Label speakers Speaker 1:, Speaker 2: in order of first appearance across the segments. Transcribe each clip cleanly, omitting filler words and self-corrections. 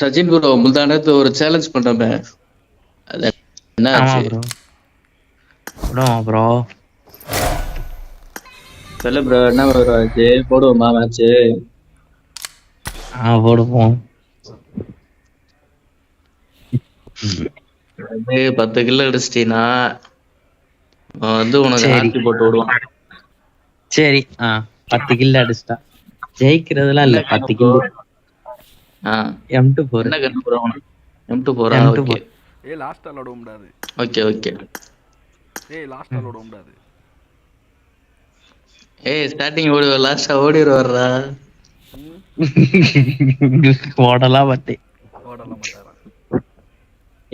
Speaker 1: Sachin bro முந்தானத்து ஒரு challenge பண்றோமே அது என்ன
Speaker 2: ஆமா
Speaker 1: ஆச்சு?
Speaker 2: ப்ரோ. விடுமா ப்ரோ?
Speaker 1: சொல்லு ப்ரோ, என்ன ப்ரோ ஆச்சு? போடுவோமா மேட்ச்?
Speaker 2: போடுவோம்.
Speaker 1: வந்து 10 கிலோ அடிச்சிட்டீங்கன்னா உனக்கு
Speaker 2: சரி
Speaker 1: ஆர்த்தி போட்டு விடுவான்.
Speaker 2: சரி 10 கில் அடிச்சிட்டா ஜெயிக்கிறதுலாம் இல்ல.
Speaker 1: என்ன கண்ணு
Speaker 2: 10
Speaker 1: ப்ரோ?
Speaker 2: கில்லு M24.
Speaker 1: என்ன கண்ணு ப்ரோ உனக்கு? M24 okay
Speaker 2: M24.
Speaker 3: Lost all ஓட முடியாது.
Speaker 1: Okay okay.
Speaker 3: லாஸ்ட் ஆல் ஓட முடியாது.
Speaker 1: ஸ்டார்டிங் ஓடுவ லாஸ்டா ஓடிடுவாரா?
Speaker 2: ஓடலாம் மாட்டேன்.
Speaker 3: ஓடலாம் மாட்டாரா?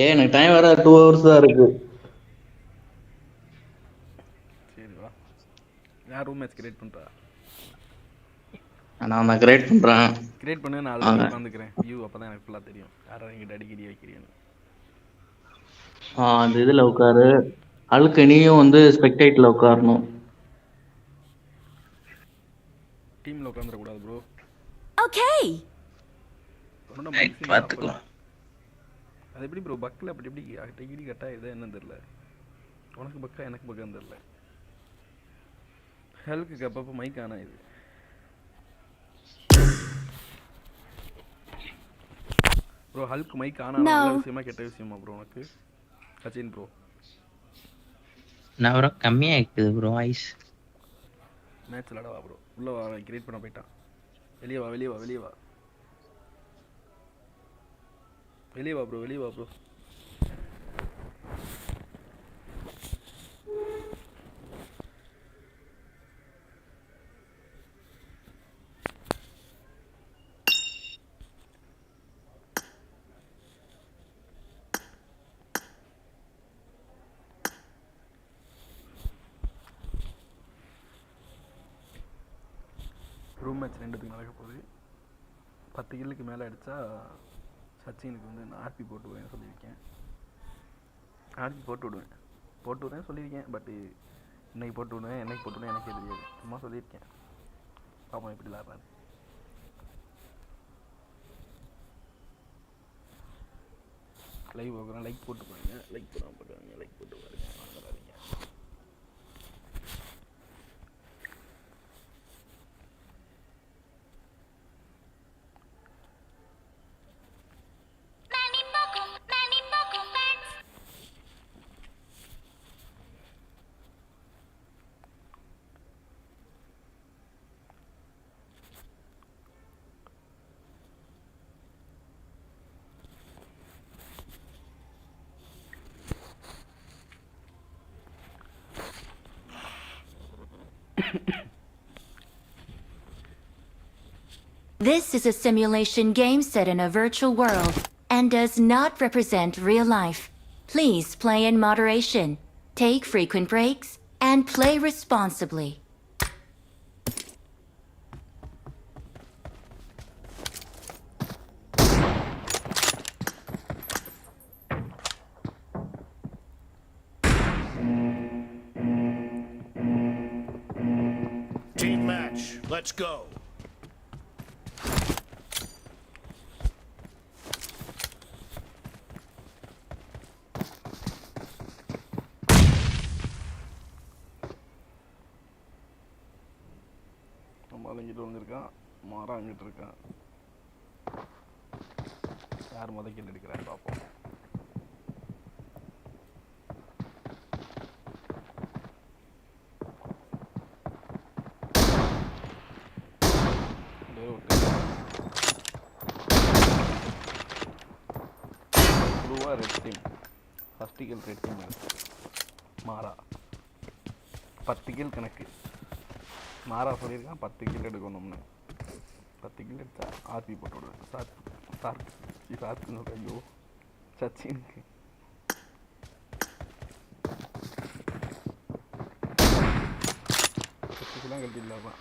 Speaker 1: எனக்கு டைம் வர 2 hours தான் இருக்கு.
Speaker 3: சரி வா. யார் ரூம் மேட்ச் கிரியேட் பண்றா?
Speaker 1: நான் கிரியேட் பண்றேன்.
Speaker 3: கிரியேட் பண்ணு, நான் அதுல போய் உட்காந்துக்கிறேன். வியூ அப்பதான் எனக்கு ஃபுல்லா தெரியும். யாரா இங்க அடிக்கடி வைக்கிறீன்னு.
Speaker 1: அந்த இதுல உட்காரு. அழுக்கு நீயும் வந்து ஸ்பெக்டேட்ல உட்காரணும்.
Speaker 3: டீம்ல உட்காந்துட கூடாது ப்ரோ.
Speaker 4: ஓகே.
Speaker 2: பாத்துக்கலாம்.
Speaker 3: அது எப்படி ப்ரோ பக்ல அப்படி எப்படி டிகிரி கட்டா இது என்னன்னு தெரியல. உனக்கு பக்கா எனக்கு பக்கான்னு தெரியல. ஹெல்க்கு அப்பப்போ மைக் ஆனா இது. ப்ரோ ஹல்க் மைக் ஆனா நல்ல விஷயமா கெட்ட விஷயமா ப்ரோ உனக்கு? சச்சின் ப்ரோ
Speaker 2: நான் ப்ரோ கம்மியா இருக்குது ப்ரோ வாய்ஸ்.
Speaker 3: மேட்ச் விளாடவா ப்ரோ? உள்ள வா, கிரியேட் பண்ண போயிட்டான். வெளியே வா வெளியே வா வெளியே வா வெளியே வா ப்ரோ வெளியே வா ப்ரோ. ரூம் மேட்ச் 2த்துக்கு நடக்க போகுது. 10 கில்லுக்கு மேலே அடித்தா சச்சினுக்கு வந்து நான் ஆர்பி போட்டு விடுவேன் சொல்லியிருக்கேன். ஆர்பி போட்டு விடுவேன் சொல்லியிருக்கேன். பட் இன்னைக்கு போட்டு விடுவேன் என்னைக்கு போட்டு விடுவேன் எனக்கே தெரியாது. சும்மா சொல்லியிருக்கேன். பாப்போம் எப்படி விளாட்றாரு. லைவ் பார்க்குறேன். லைக் போட்டு பாருங்க. லைக் போடாமல் பார்க்குறாங்க. லைக் போட்டு பாருங்க. வாங்குறாதீங்க.
Speaker 4: This is a simulation game set in a virtual world and does not represent real life. Please play in moderation, take frequent breaks, and play responsibly.
Speaker 5: Team match, let's go.
Speaker 3: இங்கிட்டு வந்துருக்கான். மாறா அங்கிட்டு இருக்கான். யார் முதக்கில் எடுக்கிறான்னு பார்ப்போம். Red team first kill red team மாறா 10 kill கணக்கு. மாறா சொல்லியிருக்கான் 10 கில் எடுக்கணும்னு. 10 கில் எடுத்தா ஆர்பி போட்டு விடுவேன். சார்க்குன்னு சொல்கிறேன். ஐயோ சச்சினுக்கு சச்சிலாம் கட்டி இல்லாமல்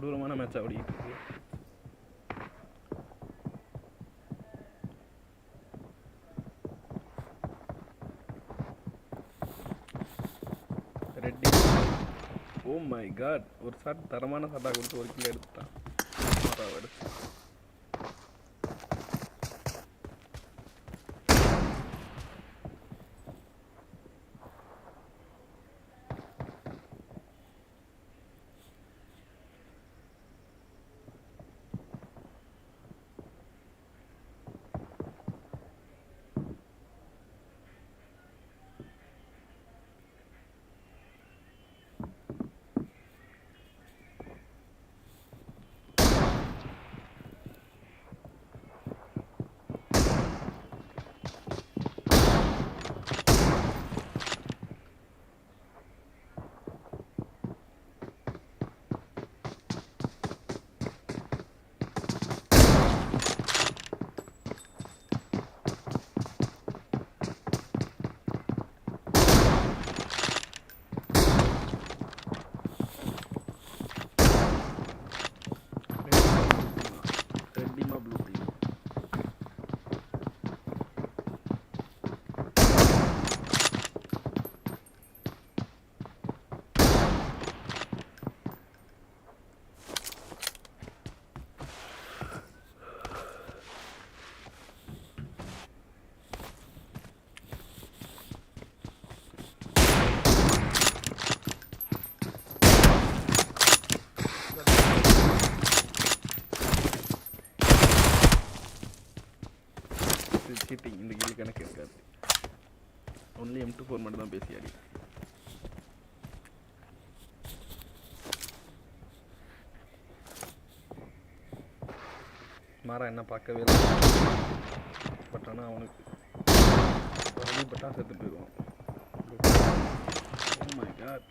Speaker 3: கொடூரமான மேட்ச் ஓடிட்டு இருக்கு. ரெட்டி ஓ மை காட், ஒரு ஷாட் தரமான ஷாட்டாக கொடுத்து ஒரு கிலோ எடுத்துட்டான். சீட்டிங் இந்த கேள்வி கணக்கு இருக்காது. ஒன்லி M24 மட்டும் தான் பேசி ஆடி. மாறா என்ன பார்க்கவே இல்லை. பட் ஆனால் அவனுக்கு பட்டா செத்து போயிடுவான். ஓ மை காட்,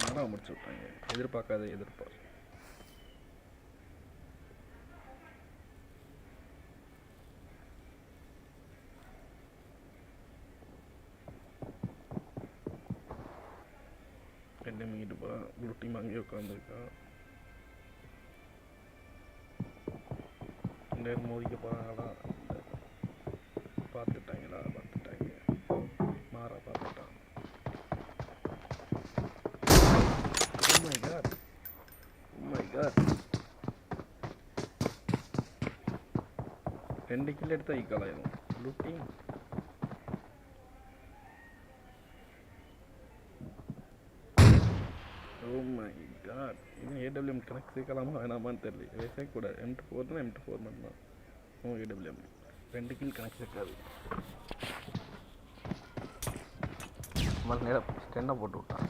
Speaker 3: மாறா முடிச்சு விட்டாங்க. எதிர்பார்க்காத எதிர்பார்ப்பு. ரெண்டு மீட்டு போகிறான். ப்ளூ டீம் அங்கேயே உட்காந்துருக்கான். நேரம் மோதிக்க போகிறாங்களா? பார்த்துட்டாங்களா? பார்த்துட்டாங்க. மாறா பார்த்துட்டான். Oh my god, oh my god, 2 kill எடுத்தா ஈக்குவல் ஆயிடும். Blue team oh my god, இன்னும் AWM கணக்கு சேர்க்கலாமா வேணாமான்னு தெரியல. சேர்க்கக்கூடாது. M24 தான், M24 மட்டும்தான். AWM 2 கில் கணக்கு சேர்க்காது. மறு நேரம் ஸ்டெண்டாக போட்டு விட்டான்.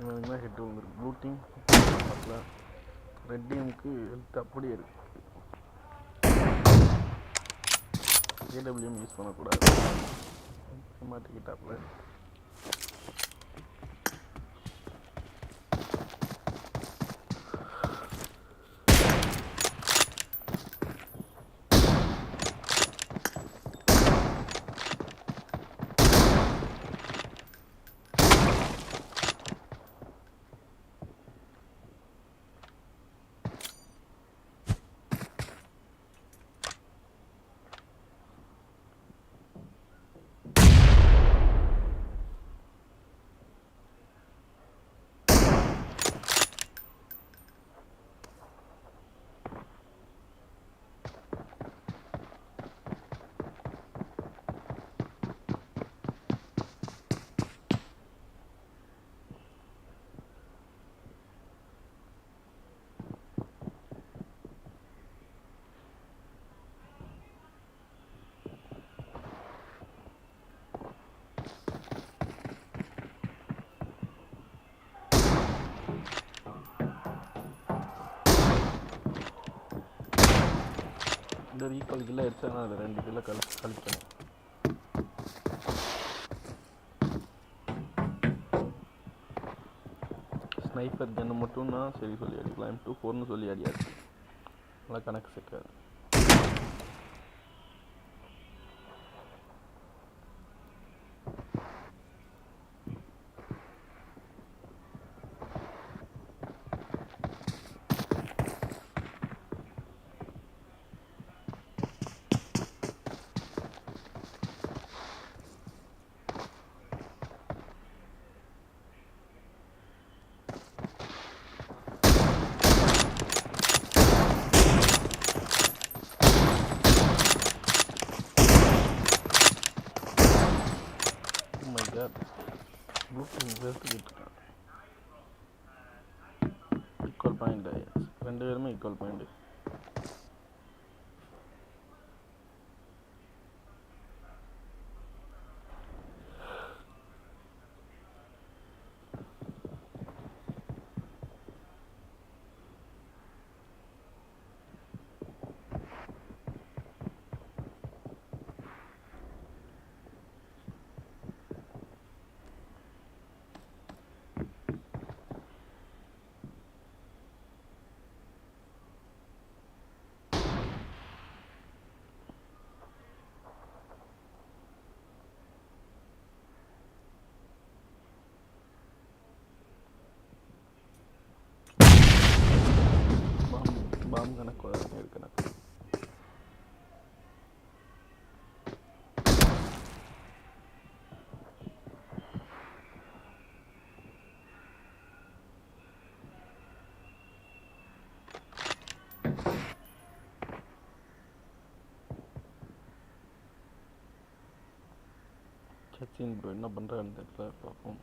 Speaker 3: இவனுக்கு ஹெட் வந்துருக்கு. ப்ளூ டீம் பார்க்கல. ரெட் டீமுக்கு ஹெல்த் அப்படியே இருக்கு. AWM யூஸ் பண்ணக்கூடாது. மாட்டிக்கிட்டாப்புல. இந்த ஈக்குவல் கில்ல அடிச்சானா அது 2 கில்ல கழிக்கணும். ஸ்னைப்பர் கன்னு மட்டும்னா சரி சொல்லி அடிக்கலாம். M24ன்னு சொல்லி அடியாது. நல்லா கணக்கு சேர்க்காது. காட் ப்ளூடூத் பேசிக்கிட்டு இருக்கான். ஈக்குவல் பாயிண்ட் ஆயிடுச்சு, 2 பேருமே ஈக்குவல் பாயிண்ட். பாம் கணக்கு நேர் கணக்கு. சச்சின் ப்ரோ என்ன பண்ணுறான்னு தெரியல, பார்ப்போம்.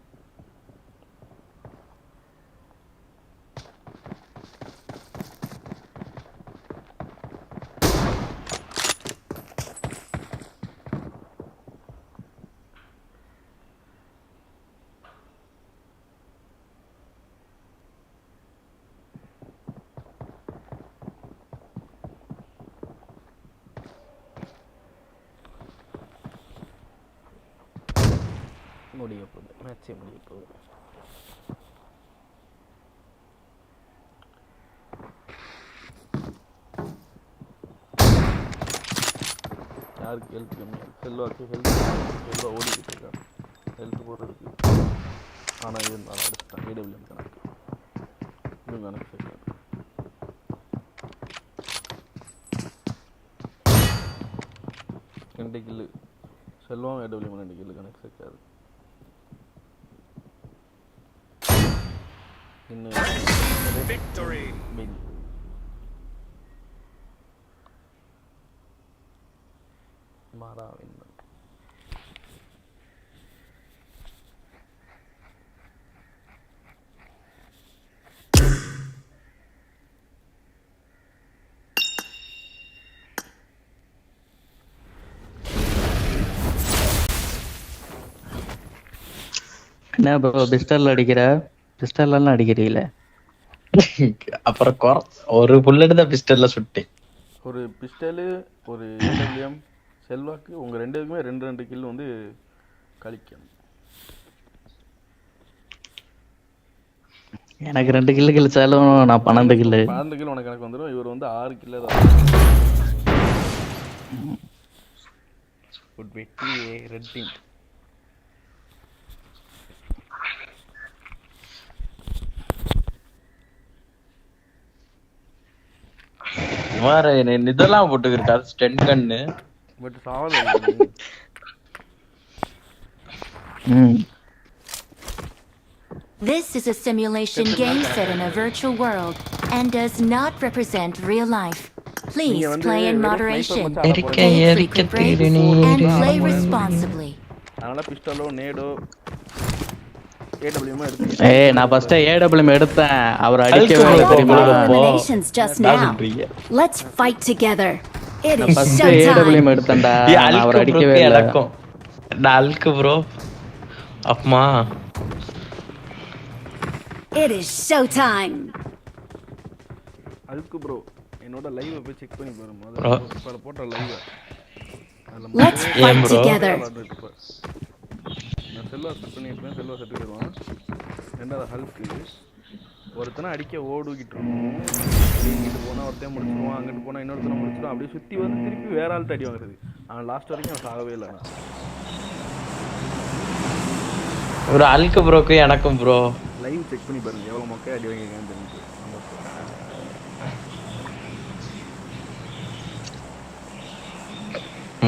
Speaker 3: முடிய போகுது, மேட்சே முடிய போகுது. யாருக்கு ஹெல்த் கம்மியாக? செல்வாக்கு செல்வா ஓடிக்கிட்டு இருக்கான் ஹெல்த் போடுறதுக்கு. ஆனால் இது நான் அடிச்சிட்டேன். ஏடபிள்யூஎம் கணக்கு, இன்னும் கணக்கு சேர்க்காது. ரெண்டு கில்லு செல்வம், ஏடபிள்யூஎம் 2 கில்லு, கணக்கு சேர்க்காது. Victory! Mara win.
Speaker 2: என்ன ப்ரோ பிஸ்டல்ல அடிக்கிற? பிஸ்டல்லாம் அடிக்கிறீங்களே. அப்புறம் ஒரு புல்லட் தான் பிஸ்டல்ல சுட்டேன்.
Speaker 3: ஒரு பிஸ்டலு, ஒரு ஏடபிள்யூஎம், செல்வாக்கு உங்கள் 2 பேருக்குமே 2 கில் வந்து கழிக்கணும்.
Speaker 2: எனக்கு 2 கில்லு கழிச்சாலும் நான் 12 கில்லு.
Speaker 3: 12 கில் உனக்கு எனக்கு வந்துடும். இவர் வந்து 6 கில்ல தான். குட் வெட்டி ரெட் டீம்.
Speaker 2: இதெல்லாம் போட்டுக்கிருக்கா ஸ்டென் கன்னு.
Speaker 3: பட் சாவல.
Speaker 4: This is a simulation game set in a virtual world and does not represent real life. Please play in moderation, take frequent breaks, and play responsibly.
Speaker 3: அதனால பிஸ்டலோ நேடோ AWM எடுத்து.
Speaker 2: நான் first AWM எடுத்தேன். அவர் அடிக்கவே இல்ல தெரியுமா?
Speaker 5: Eliminations just now. Let's fight together. It is
Speaker 2: first
Speaker 5: showtime.
Speaker 2: AWM எடுத்தேன்டா. அவர் அடிக்கவே இல்ல.
Speaker 6: நால்க்கு ப்ரோ அம்மா.
Speaker 5: It is showtime.
Speaker 3: அதுக்கு ப்ரோ என்னோட லைவ் போய் செக் பண்ணி பாரு. முதல்ல போட்ட லைவ்
Speaker 5: Let's fight together.
Speaker 3: நான் செல்வா செட் பண்ணியிருப்பேன். செல்வா செட் பண்ணிடுவான். 2வது ஹல்க்கு ஒருத்தனை அடிக்க ஓடிக்கிட்டு இருக்கோம். இங்கிட்டு போனால் ஒருத்தையும் முடிச்சிடுவான், அங்கிட்டு போனால் இன்னொருத்தனை முடிச்சிடுவான். அப்படியே சுற்றி வந்து திருப்பி வேற ஆள்கிட்ட அடி வாங்குறது. அவன் லாஸ்ட் வரைக்கும் அவன் சாகவே இல்லை.
Speaker 6: ஒரு அல்க்கு ப்ரோக்கு எனக்கும் ப்ரோ
Speaker 3: லைவ் செக் பண்ணி பாருங்க எவ்வளோ மொக்கையாக அடி வாங்கியிருக்கான்னு தெரிஞ்சு.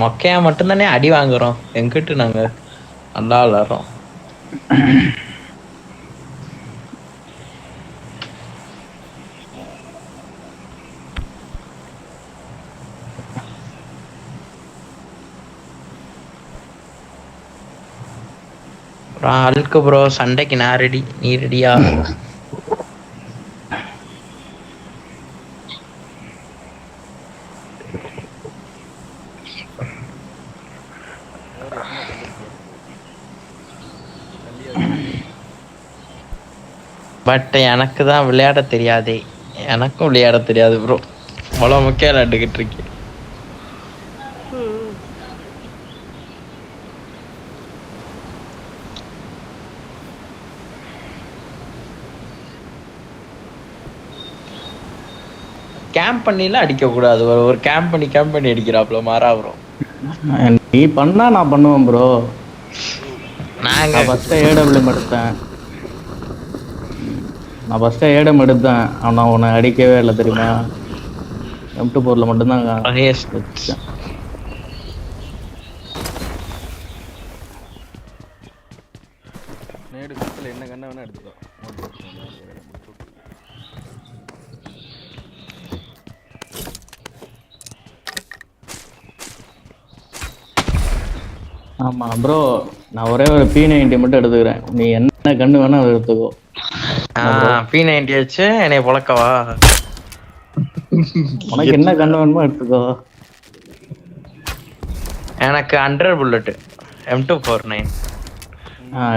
Speaker 6: மொக்கையா மட்டும்தானே அடி வாங்குறோம். எங்கிட்டு நாங்க நல்லா விளாடுறோம். அழுக்கு ப்ரோ, சண்டைக்கு நான் ரெடி, நீ ரெடியா?
Speaker 3: வேறு எத்தனை கல் இருக்கு? கல்லியா
Speaker 6: பட் எனக்கு தான் விளையாட தெரியாதே. எனக்கும் விளையாட தெரியாது ப்ரோ. அவ்வளோ முக்கியம் விளையாண்டுக்கிட்டு இருக்கேன். கேம்ப் பண்ணிலாம் அடிக்க கூடாது. ஒரு கேம்ப் பண்ணி அடிக்கிறாப்ல மாறா ப்ரோ.
Speaker 7: நீ பண்ணா நான் பண்ணுவேன் ப்ரோ.
Speaker 6: நான்
Speaker 7: ஃபர்ஸ்ட் ஏடபிள்யூ எடுத்தேன். நான் ஃபர்ஸ்ட் ஏடம் எடுத்தேன். ஆனா உன்னை அடிக்கவே இல்லை தெரியுமா? M24ல மட்டும்தான் வச்சேன்.
Speaker 3: நேடு குத்தில் என்ன கண்ணை வேணா எடுத்துக்கோ.
Speaker 7: ஆமா ப்ரோ, நான் ஒரே ஒரு P90 மட்டும் எடுத்துக்கிறேன். நீ என்ன கண்ணு வேணா அதை எடுத்துக்கோ.
Speaker 6: P90 வச்சு என்னை பொழக்கவா?
Speaker 7: உனக்கு என்ன கண்ணு வேணுமோ எடுத்துக்கோ.
Speaker 6: எனக்கு 100 புல்லட் M249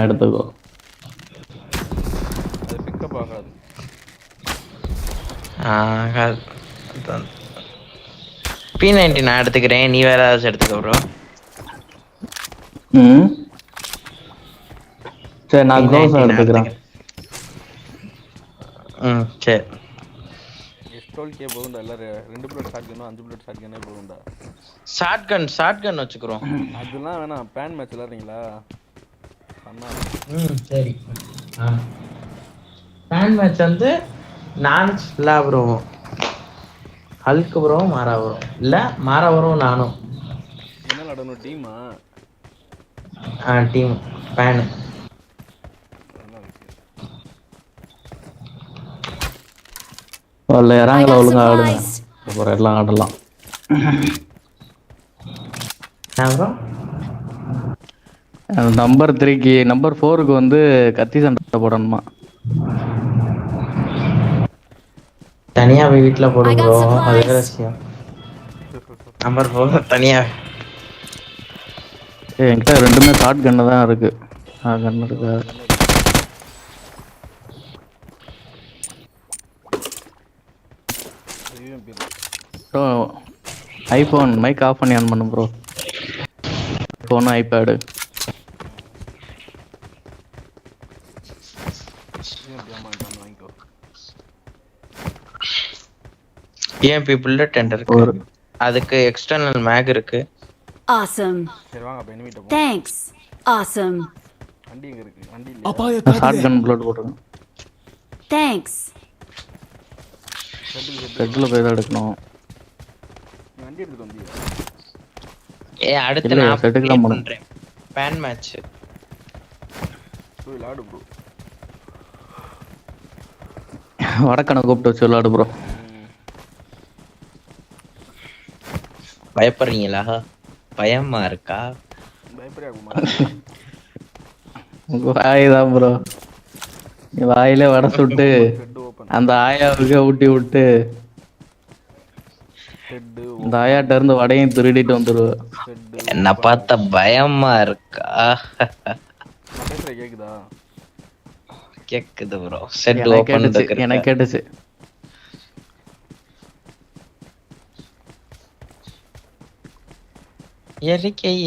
Speaker 7: எடுத்துக்கோ.
Speaker 3: அது பிக்கப் ஆகாது.
Speaker 6: P90 நான் எடுத்துக்கிறேன். நீ வேற ஏதாச்சும் எடுத்துக்கோ ப்ரோ.
Speaker 7: சரி, நான் க்ளோஸ் எடுத்துக்கிறேன்.
Speaker 6: சரி.
Speaker 3: எஸ்டோல்கே போகுண்டா. எல்லாரும் 2 புல்லட் ஷாட்கனும் 5 புல்லட் ஷாட்கனே போகுண்டா.
Speaker 6: ஷாட்கன் வச்சுக்கிறோம்.
Speaker 3: அதெல்லாம் வேணாம். பேன் மேட்ச் விளையாடுறீங்களா?
Speaker 6: சரி. பேன் மேட்ச் வந்து நான் இல்ல ப்ரோ, ஹல்க் ப்ரோ, மாறா ப்ரோ. இல்ல மாறா ப்ரோ நானும்.
Speaker 3: என்ன விளையாடணும்? டீமா?
Speaker 6: Team pan.
Speaker 7: இறங்கல ஒழுங்கா ஆடுங்க. அப்புறம் எல்லாம் ஆடலாம். நம்பர் 3க்கு நம்பர் 4க்கு வந்து கத்தி சண்டை போடணுமா?
Speaker 6: தனியா போய் வீட்டுல போடு ப்ரோ. அது ரகசியம். நம்பர் 4 தனியா.
Speaker 7: என்கிட்ட ரெண்டுமே ஷார்ட் கன்னு தான் இருக்கு. கன் இருக்கு. ப்ரோ ஐபோன் மைக் ஆஃப் பண்ணி ஆன் பண்ணு bro. Phone iPad.
Speaker 6: EMP bullet tender இருக்கு. அதுக்கு எக்ஸ்டர்னல் மேக் இருக்கு.
Speaker 5: Awesome.
Speaker 3: சரி வாங்க அப்ப எனிமிட்ட போ.
Speaker 5: Thanks. Awesome.
Speaker 3: வண்டி எங்க இருக்கு? வண்டி இல்ல.
Speaker 7: ஷார்ட் கன் புல்லட் போடுங்க.
Speaker 5: Thanks.
Speaker 7: ரெட்ல போய் தான் எடுக்கணும்.
Speaker 3: வண்டி எடுத்து வந்தியா?
Speaker 6: அடுத்து நான் செட்டுக்கு பண்றேன். Ban match.
Speaker 3: போய் விளையாடு ப்ரோ.
Speaker 7: வடக்கனை கூப்பிட்டு வச்சு விளையாடு ப்ரோ.
Speaker 6: பயப்படுறீங்களா? பயமா இருக்கா?
Speaker 3: பயப்படாகுமா?
Speaker 7: உங்க வாய் தான் ப்ரோ. நீ வாயிலே வடை சுட்டு அந்த ஆயாவுக்கு ஊட்டி விட்டு இந்த ஆயாட்ட இருந்து வடையும் திருடிட்டு வந்துருவ.
Speaker 6: என்ன பார்த்தா பயமா இருக்கா?
Speaker 3: கேக்குதா?
Speaker 6: கேக்குது ப்ரோ. செட் ஓபன் இருக்கு.
Speaker 7: எனக்கு கேட்டுச்சு.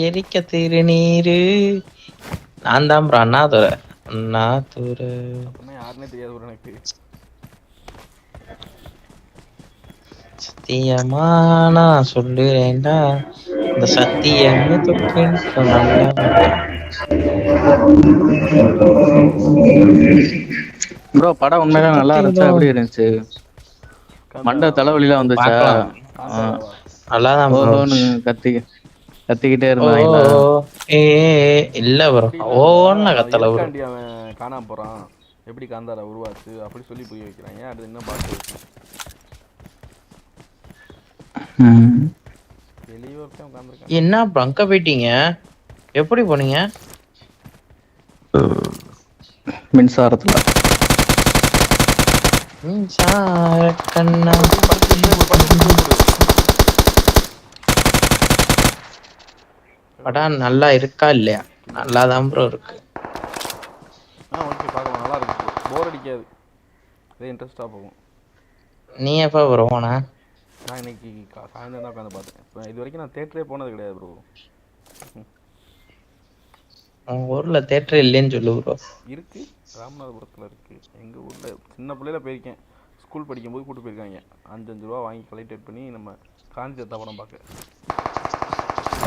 Speaker 6: எரிக்க திருநீரு. நான் தான் ப்ரோ அண்ணாதுரை. அண்ணாதுரை
Speaker 3: யாருன்னே தெரியாது ப்ரோ எனக்கு.
Speaker 6: சத்தியமா நான் சொல்லுறேன்டா, இந்த சத்தியமே தொட்டு
Speaker 7: ப்ரோ. படம் உண்மையில நல்லா இருந்துச்சா? எப்படி இருந்துச்சு? மண்டை தலைவலிலாம் வந்துச்சா?
Speaker 6: நல்லாதான்
Speaker 7: கத்திக்கிட்டே இருந்தாங்களா?
Speaker 6: இல்ல ப்ரோ, ஓன்னு கத்தல ப்ரோ.
Speaker 3: அவன் காணாம போறான், எப்படி காந்தாரா உருவாச்சு அப்படி சொல்லி புரிய வைக்கிறாங்க. அது என்ன பாத்து
Speaker 6: என்ன அங்க போயிட்டீங்க? எப்படி போனீங்க?
Speaker 7: மின்சாரத்துல
Speaker 6: மின்சார கண்ணா படம் நல்லா இருக்கா இல்லையா? நல்லாதான் ப்ரோ இருக்கு.
Speaker 3: ஓகே பார்க்கலாம், நல்லா இருக்கு, போர் அடிக்காது, இதே இன்ட்ரெஸ்டாக போகும்.
Speaker 6: நீ எப்போ ப்ரோ போன?
Speaker 3: நான் இன்னைக்கு சாயந்தரம் தான் உட்காந்து பார்த்தேன். இப்போ இது வரைக்கும் நான் தேட்டரே போனது கிடையாது ப்ரோ.
Speaker 6: உங்க ஊர்ல தேட்டர் இல்லைன்னு சொல்லு ப்ரோ.
Speaker 3: இருக்கு, ராமநாதபுரத்தில் இருக்கு. எங்கள் ஊரில் சின்ன பிள்ளையில போயிருக்கேன், ஸ்கூல் படிக்கும்போது கூப்பிட்டு போயிருக்காங்க. 5 ரூபா வாங்கி கலெக்டேட் பண்ணி நம்ம காந்தி ஜெயலலிதா படம் பார்க்க.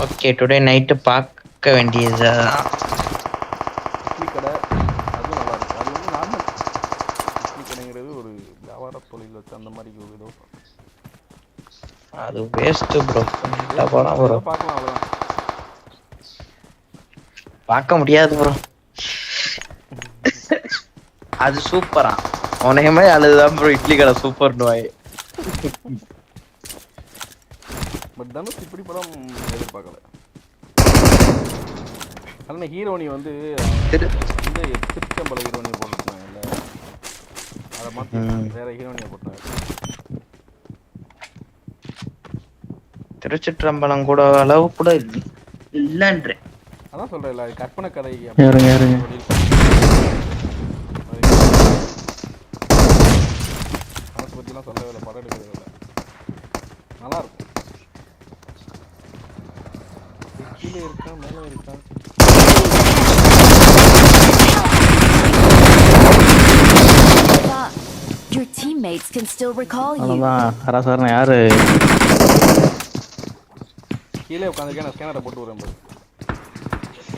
Speaker 6: ஓகே, டுடே நைட்டு பார்க்க வேண்டியது
Speaker 3: இட்லி கடை, அதுவும் நல்லா இருக்கு. அது வந்து நார்மல் இட்லி கடைங்கிறது ஒரு வியாபார தொழில் வச்சு அந்த மாதிரி ஒரு இதோ
Speaker 6: அது வேஸ்ட் ப்ரோ. படம் ப்ரோ
Speaker 3: பார்க்கலாம், அவ்வளோதான்.
Speaker 6: பார்க்க முடியாது ப்ரோ. அது சூப்பரா உனக்குமே அதுதான் ப்ரோ. இட்லி கடை சூப்பர்னு வாய்.
Speaker 3: பட் தனுஷ் இப்படி படம் எதிர்பார்க்கல. ஆனால் ஹீரோனி வந்து திருச்சம்பள ஹீரோனி போட்டுருந்தாங்கல்ல, அதை மாற்றி வேற ஹீரோனியை போட்டாங்க.
Speaker 6: திருச்சிற்றம்பலம் கூட அளவு கூட இல்லைன்ற
Speaker 3: அதான் சொல்றேன்ல, அது கற்பனை கதை.
Speaker 7: யாருங்க
Speaker 3: அதை பற்றிலாம் சொல்லவே இல்லை, படம் எடுக்கவே இல்லை. நல்லா இருக்கும். கீழே இருக்கா மேலே இருக்கா?
Speaker 5: Your teammates can still recall you.
Speaker 7: அவ்வளோதான். ஹராசாரன் யாரு?
Speaker 3: கீழே உட்காந்துருக்கேன், நான் ஸ்கேனரை போட்டு வரேன் பாரு.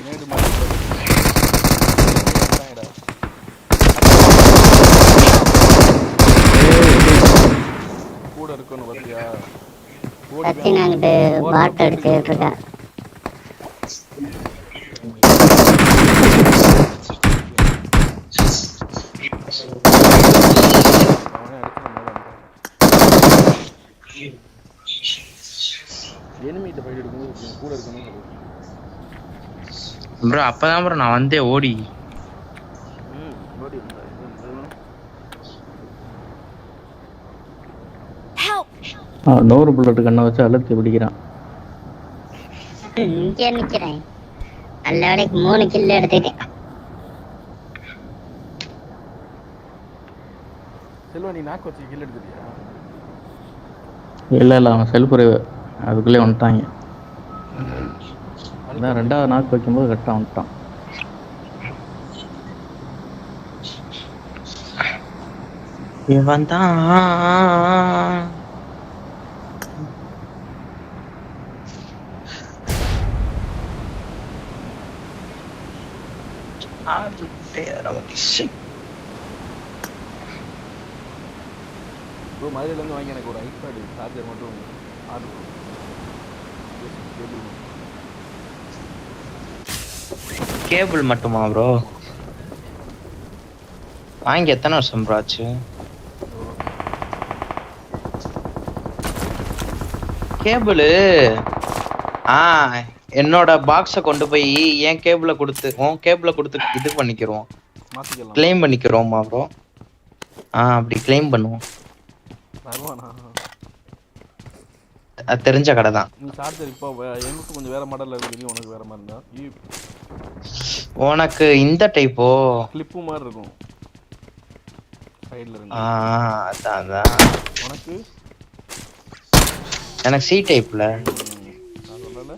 Speaker 3: நேடு மாதிரி கூட இருக்கணும் பார்த்தியா?
Speaker 8: சச்சினாங்கிட்டு பாட்டு எடுத்துட்டு இருக்கேன்.
Speaker 3: எனிமிட்ட ஃபைட் எடுக்கும்போது கூட இருக்கணும்னு சொல்லுவேன்
Speaker 6: ப்ரோ. அப்பதான் ப்ரோ நான் வந்தே ஓடி.
Speaker 3: ஓடி இருந்தா
Speaker 5: Help!
Speaker 7: 100 புல்லட் கண்ணை வச்சு அழுத்தி பிடிக்கிறான்.
Speaker 8: இங்கே நிக்கிறேன். நல்லவடைக்கு 3 கில் எடுத்துட்டேன்.
Speaker 3: செல்வா, நீ நாக்கு வச்சு கில் எடுத்துட்டியா?
Speaker 7: இல்லை அவன் செல்ஃப் அதுக்குள்ளே வந்துட்டாங்க. அதான் 2வது நாக்கு வைக்கும்போது கரெக்டாக வந்துட்டான்.
Speaker 6: இவன் தான்
Speaker 3: ப்ரோ, மதுரையிலேருந்து வாங்கி எனக்கு ஒரு ஐபேடு சார்ஜர் மட்டும் ஆர்டர் பண்ணுங்க.
Speaker 6: கேபிள் மட்டுமா ப்ரோ? வாங்கி எத்தனை வருஷம் ப்ரோ ஆச்சு? கேபிள் என்னோட பாக்ஸை கொண்டு போய் என் கேபிளை கொடுத்து உன் கேபிளை கொடுத்து இது பண்ணிக்கிறோம், கிளைம் பண்ணிக்கிறோமா ப்ரோ? அப்படி கிளைம் பண்ணுவோம். அது தெரிஞ்ச கடை தான்.
Speaker 3: நீ சார்ஜர் இப்போ எனக்கு கொஞ்சம் வேற மாடல்ல இருக்கு, உனக்கு வேற மாதிரி இருந்தா
Speaker 6: உனக்கு இந்த டைப்போ
Speaker 3: கிளிப்பு மாதிரி இருக்கும் சைடுல இருந்து.
Speaker 6: அதான்
Speaker 3: உனக்கு
Speaker 6: எனக்கு சி டைப்ல.
Speaker 3: நான் சொல்லல,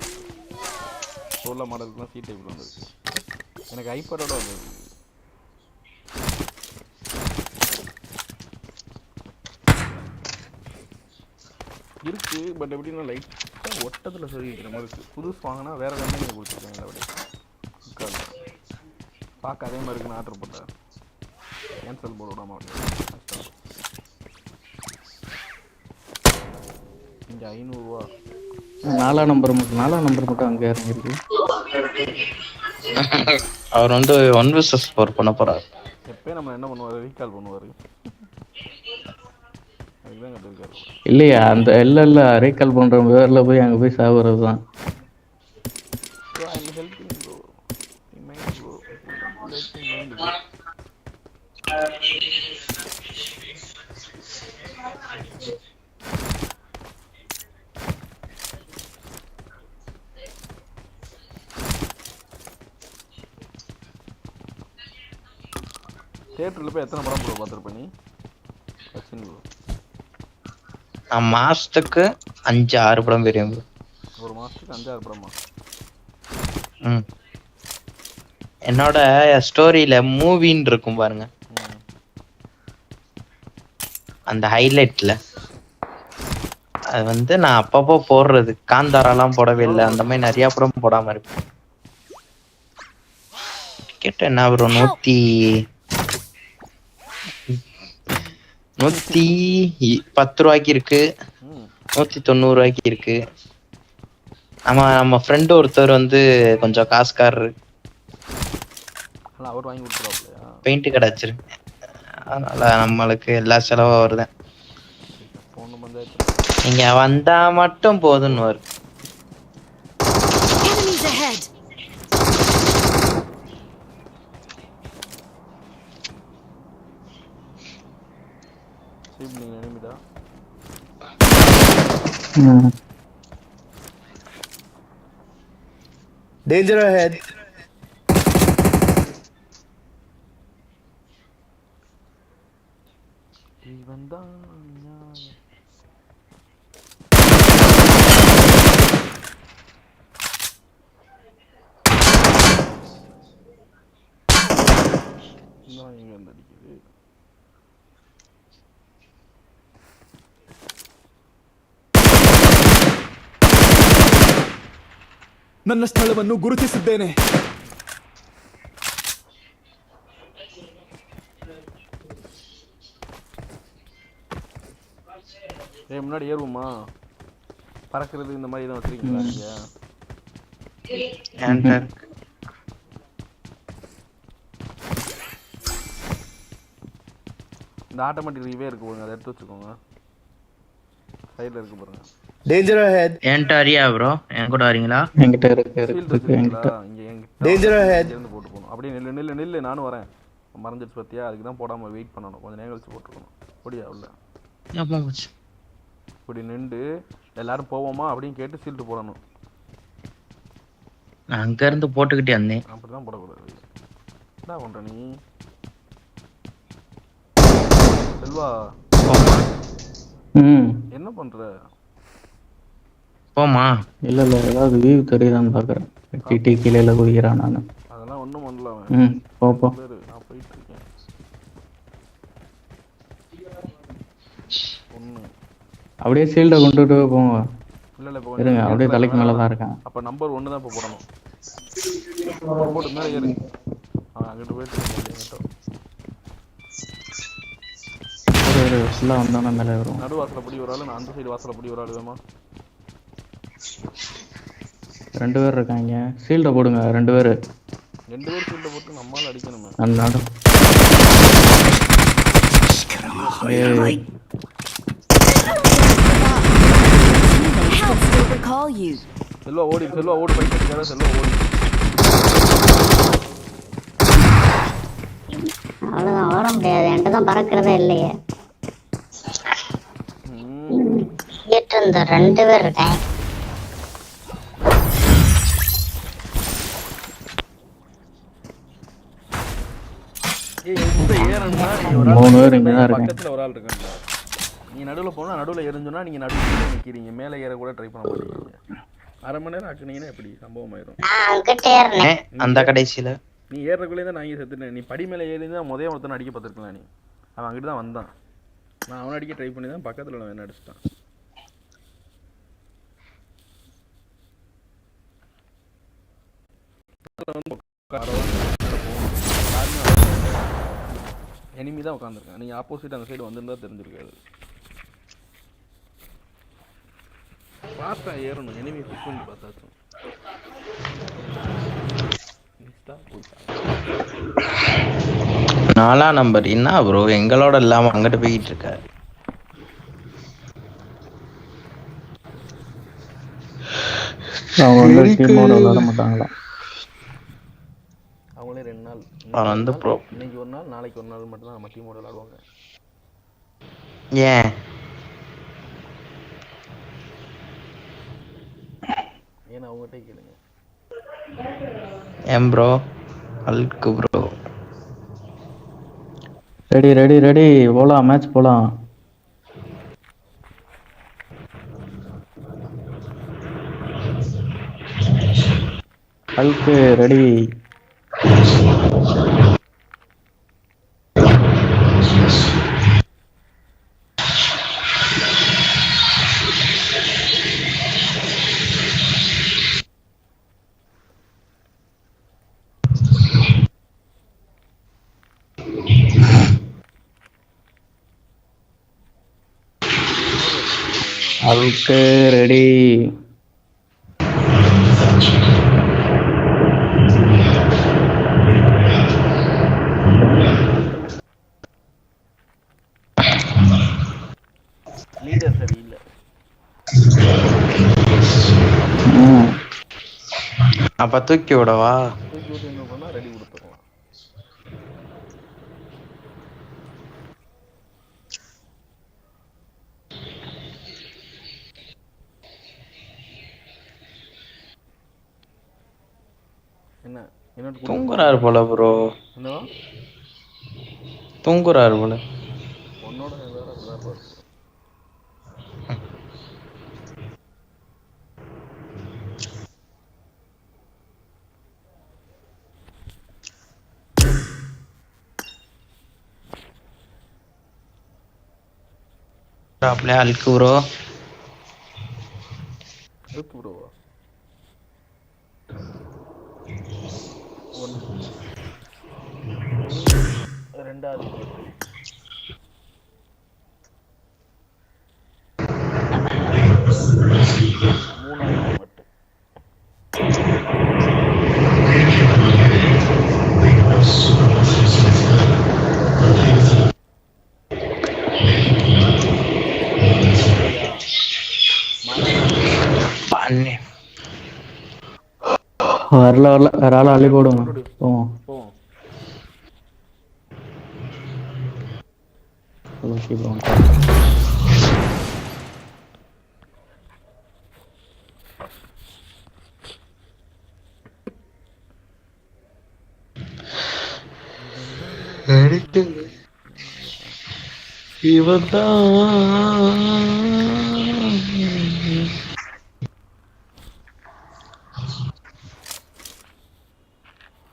Speaker 3: சோலா மாடலுக்குலாம் சி டைப்ல வந்துருக்கு. எனக்கு ஐபேடோட வந்தது. இருக்கு, பட் எப்படின்னா லைட்டாக ஒட்டத்தில் சொல்லிக்கிற மாதிரி இருக்குது. புதுசு வாங்கினா வேறு கம்பெனியில் கொடுத்துருக்காங்க. அப்படி பார்க்க அதே மாதிரி இருக்குன்னு ஆர்டர் போட்டேன், கேன்சல் போட விடாம கஷ்டம். இங்கே 500 ரூபா.
Speaker 7: 4ஆம் நம்பர் மட்டும் அங்கே இறங்கிருக்கு.
Speaker 6: அவர் வந்து 1vs4 பண்ண போறாரு.
Speaker 3: எப்பயும் நம்ம என்ன பண்ணுவார், ரீகால் பண்ணுவார். அதுதான் கட்டிருக்காரு.
Speaker 7: இல்லையா அந்த இல்லை ரீகால் பண்ற பேர்ல போய் அங்கே போய் சாகுறது தான்.
Speaker 3: Mind bro. Let me mind bro. தியேட்டரில் போய் எத்தனை படம் ப்ரோ பார்த்துருப்ப நீ? சச்சின் ப்ரோ
Speaker 6: நான் மாசத்துக்கு 5-6 படம் தெரியும் ப்ரோ.
Speaker 3: ஒரு மாதத்துக்கு 5-6 படமா?
Speaker 6: ம். என்னோட ஸ்டோரியில மூவின்னு இருக்கும் பாருங்க, அந்த ஹைலைட்ல அது வந்து நான் அப்பப்போ போடுறது. காந்தாராலாம் போடவே இல்லை, அந்த மாதிரி நிறைய படம் போடாம இருப்பேன். டிக்கெட் என்ன ப்ரோ 110 ரூபாய்க்கு இருக்கு, 190 ரூபாய்க்கு இருக்கு. நம்ம ஃப்ரெண்டு ஒருத்தர் வந்து கொஞ்சம் காசுக்காரரு,
Speaker 3: அவர் வாங்கி கொடுத்துருவாப்லையா?
Speaker 6: பெயிண்ட் கடை வச்சிருக்கு, அதனால நம்மளுக்கு எல்லா செலவும் வருது. நீங்க வந்தா மட்டும் போதுன்னு வரும்.
Speaker 5: Enemies ahead.
Speaker 3: சிப்லிங் எனிமிடா.
Speaker 9: Danger ahead.
Speaker 3: இவன் தான் நியாயம். இங்க வந்து அடிக்குது.
Speaker 9: ನನ್ನ ಸ್ಥಳವನ್ನು ಗುರುತಿಸಿದ್ದೇನೆ.
Speaker 3: முன்னாடி ஏறுவோமா? பறக்கிறது இந்த மாதிரி எதுவும் வச்சிருக்கீங்களா நீங்க? இந்த ஆட்டோமேட்டிக் ரிவே இருக்கு பாருங்க, அதை எடுத்து வச்சுக்கோங்க. சைடுல இருக்கு பாருங்க.
Speaker 9: Danger ahead.
Speaker 2: என்கிட்ட வரியா ப்ரோ? என் கூட வரீங்களா?
Speaker 7: என்கிட்ட இருக்கு என்கிட்ட.
Speaker 3: இங்க
Speaker 9: Danger ahead.
Speaker 3: இருந்து போட்டு போணும். அப்படியே நில்லு நானும் வரேன். மறந்துட்டு பத்தியா, அதுக்கு தான் போடாம வெயிட் பண்ணணும், கொஞ்சம் நேரம் கழிச்சு போட்டுக்கணும். ஓடியா உள்ள இப்படி நின்று எல்லாரும் போவோமா அப்படின்னு கேட்டு சீல்டு போடணும்.
Speaker 2: நான் அங்க இருந்து போட்டுக்கிட்டே வந்தேன்.
Speaker 3: அப்படிதான் போடக்கூடாது. என்ன பண்ற நீ செல்வா? என்ன பண்ற?
Speaker 2: போமா?
Speaker 7: இல்ல ஏதாவது வியூ தெரியுதான்னு பாக்குறேன். டிடி கீழே குதிக்கிறான் நானு.
Speaker 3: அதெல்லாம் ஒண்ணும் பண்ணல அவன்.
Speaker 7: போ
Speaker 3: நான் போயிட்டு இருக்கேன்.
Speaker 7: அப்படியே ஷீல்ட கொண்டுட்டு போங்க.
Speaker 3: இல்ல
Speaker 7: இருங்க, அப்படியே தலைக்கு மேல தான் இருக்கேன்.
Speaker 3: அப்ப நம்பர் 1 தான் இப்ப போடணும். போடு மேல ஏறு. அவன் அங்கிட்டு போயிட்டு
Speaker 7: ஃபுல்லா வந்தானே மேலே வரும்.
Speaker 3: நடு வாசல படி ஒரு ஆளு, நான் அந்த சைடு வாசல படி ஒரு ஆளு வேமா.
Speaker 7: 2 பேர் இருக்காங்க. ஷீல்ட போடுங்க 2 பேர்.
Speaker 3: 2 பேர் ஷீல்ட போட்டு நம்மால அடிக்கணுமே.
Speaker 7: நடு.
Speaker 3: செல்வா ஓடி பைக் எடுக்காத. செல்வா ஓடி.
Speaker 8: அவ்வளவுதான், ஓட முடியாது. என்கிட்ட தான் பறக்கிறதே இல்லையே. இந்த 2 பேர் இருக்காங்க.
Speaker 3: பக்கத்துல ஒரு ஆள் இருக்காங்க. நீ நடுவுல போனா நடுவுல எரிஞ்சோன்னா நீங்க நடுவுல நிக்கிறீங்க, மேல ஏற கூட ட்ரை பண்ண மாட்டீங்க. அரை மணி நேரம் ஆக்குனீங்கன்னா எப்படி சம்பவம் ஆயிரும்.
Speaker 6: அந்த கடைசியில
Speaker 3: நீ ஏறக்குள்ளே தான் நான் இங்கே செத்துட்டேன். நீ படி மேலே ஏறி தான் முதல் ஒருத்தனை அடிக்க பார்த்துருக்கலாம். நீ அவன் அங்கிட்டு தான் வந்தான். நான் அவனை அடிக்க ட்ரை பண்ணி தான் பக்கத்தில் நான் என்ன அடிச்சிட்டான். எனிமி தான் உட்காந்துருக்கேன். நீங்கள் ஆப்போசிட் அந்த சைடு வந்துருந்தா தெரிஞ்சிருக்காது. பார்த்தா ஏறணும், எனிமி ஃபிட் பண்ணி பார்த்தாச்சும்.
Speaker 6: 4ஆம் நம்பர் என்ன ப்ரோ எங்களோட இல்லாம அங்கிட்டு போயிட்டு இருக்க?
Speaker 7: அவங்க டீமோட விளையாட மாட்டாங்களா?
Speaker 3: அவங்களே 2 நாள்
Speaker 6: வந்து ப்ரோ
Speaker 3: இன்னைக்கு ஒரு நாள் நாளைக்கு ஒரு நாள் மட்டும் தான் நம்ம டீமோட விளையாடுவாங்க.
Speaker 6: ஏன்
Speaker 3: ஏன்னா அவங்ககிட்ட கேளுங்க.
Speaker 6: ஏன் ப்ரோ அல்கு ப்ரோ
Speaker 7: ரெடி ரெடி ரெடி போலாம் மேட்ச் போலாம். அல்கு ரெடி. அல்கு ரெடி.
Speaker 3: லீடர் சரியில்லை.
Speaker 6: அப்ப தூக்கி விடவா?
Speaker 3: தூக்கி விட்டு என்ன பண்ணா ரெடி கொடுத்துடலாம். என்ன என்ன
Speaker 6: தூங்குறாரு போல ப்ரோ.
Speaker 3: என்னவா
Speaker 6: தூங்குறாரு போல.
Speaker 3: உன்னோட வேற அப்படிதான் இருக்கு.
Speaker 6: आपले अल्कू ब्रो
Speaker 3: அழுத்து ப்ரோவா? ரெண்டாவது மூணாவது மட்டும்
Speaker 7: வரல வரல வேற ஆள் அள்ளி போடுங்க. போவோம்.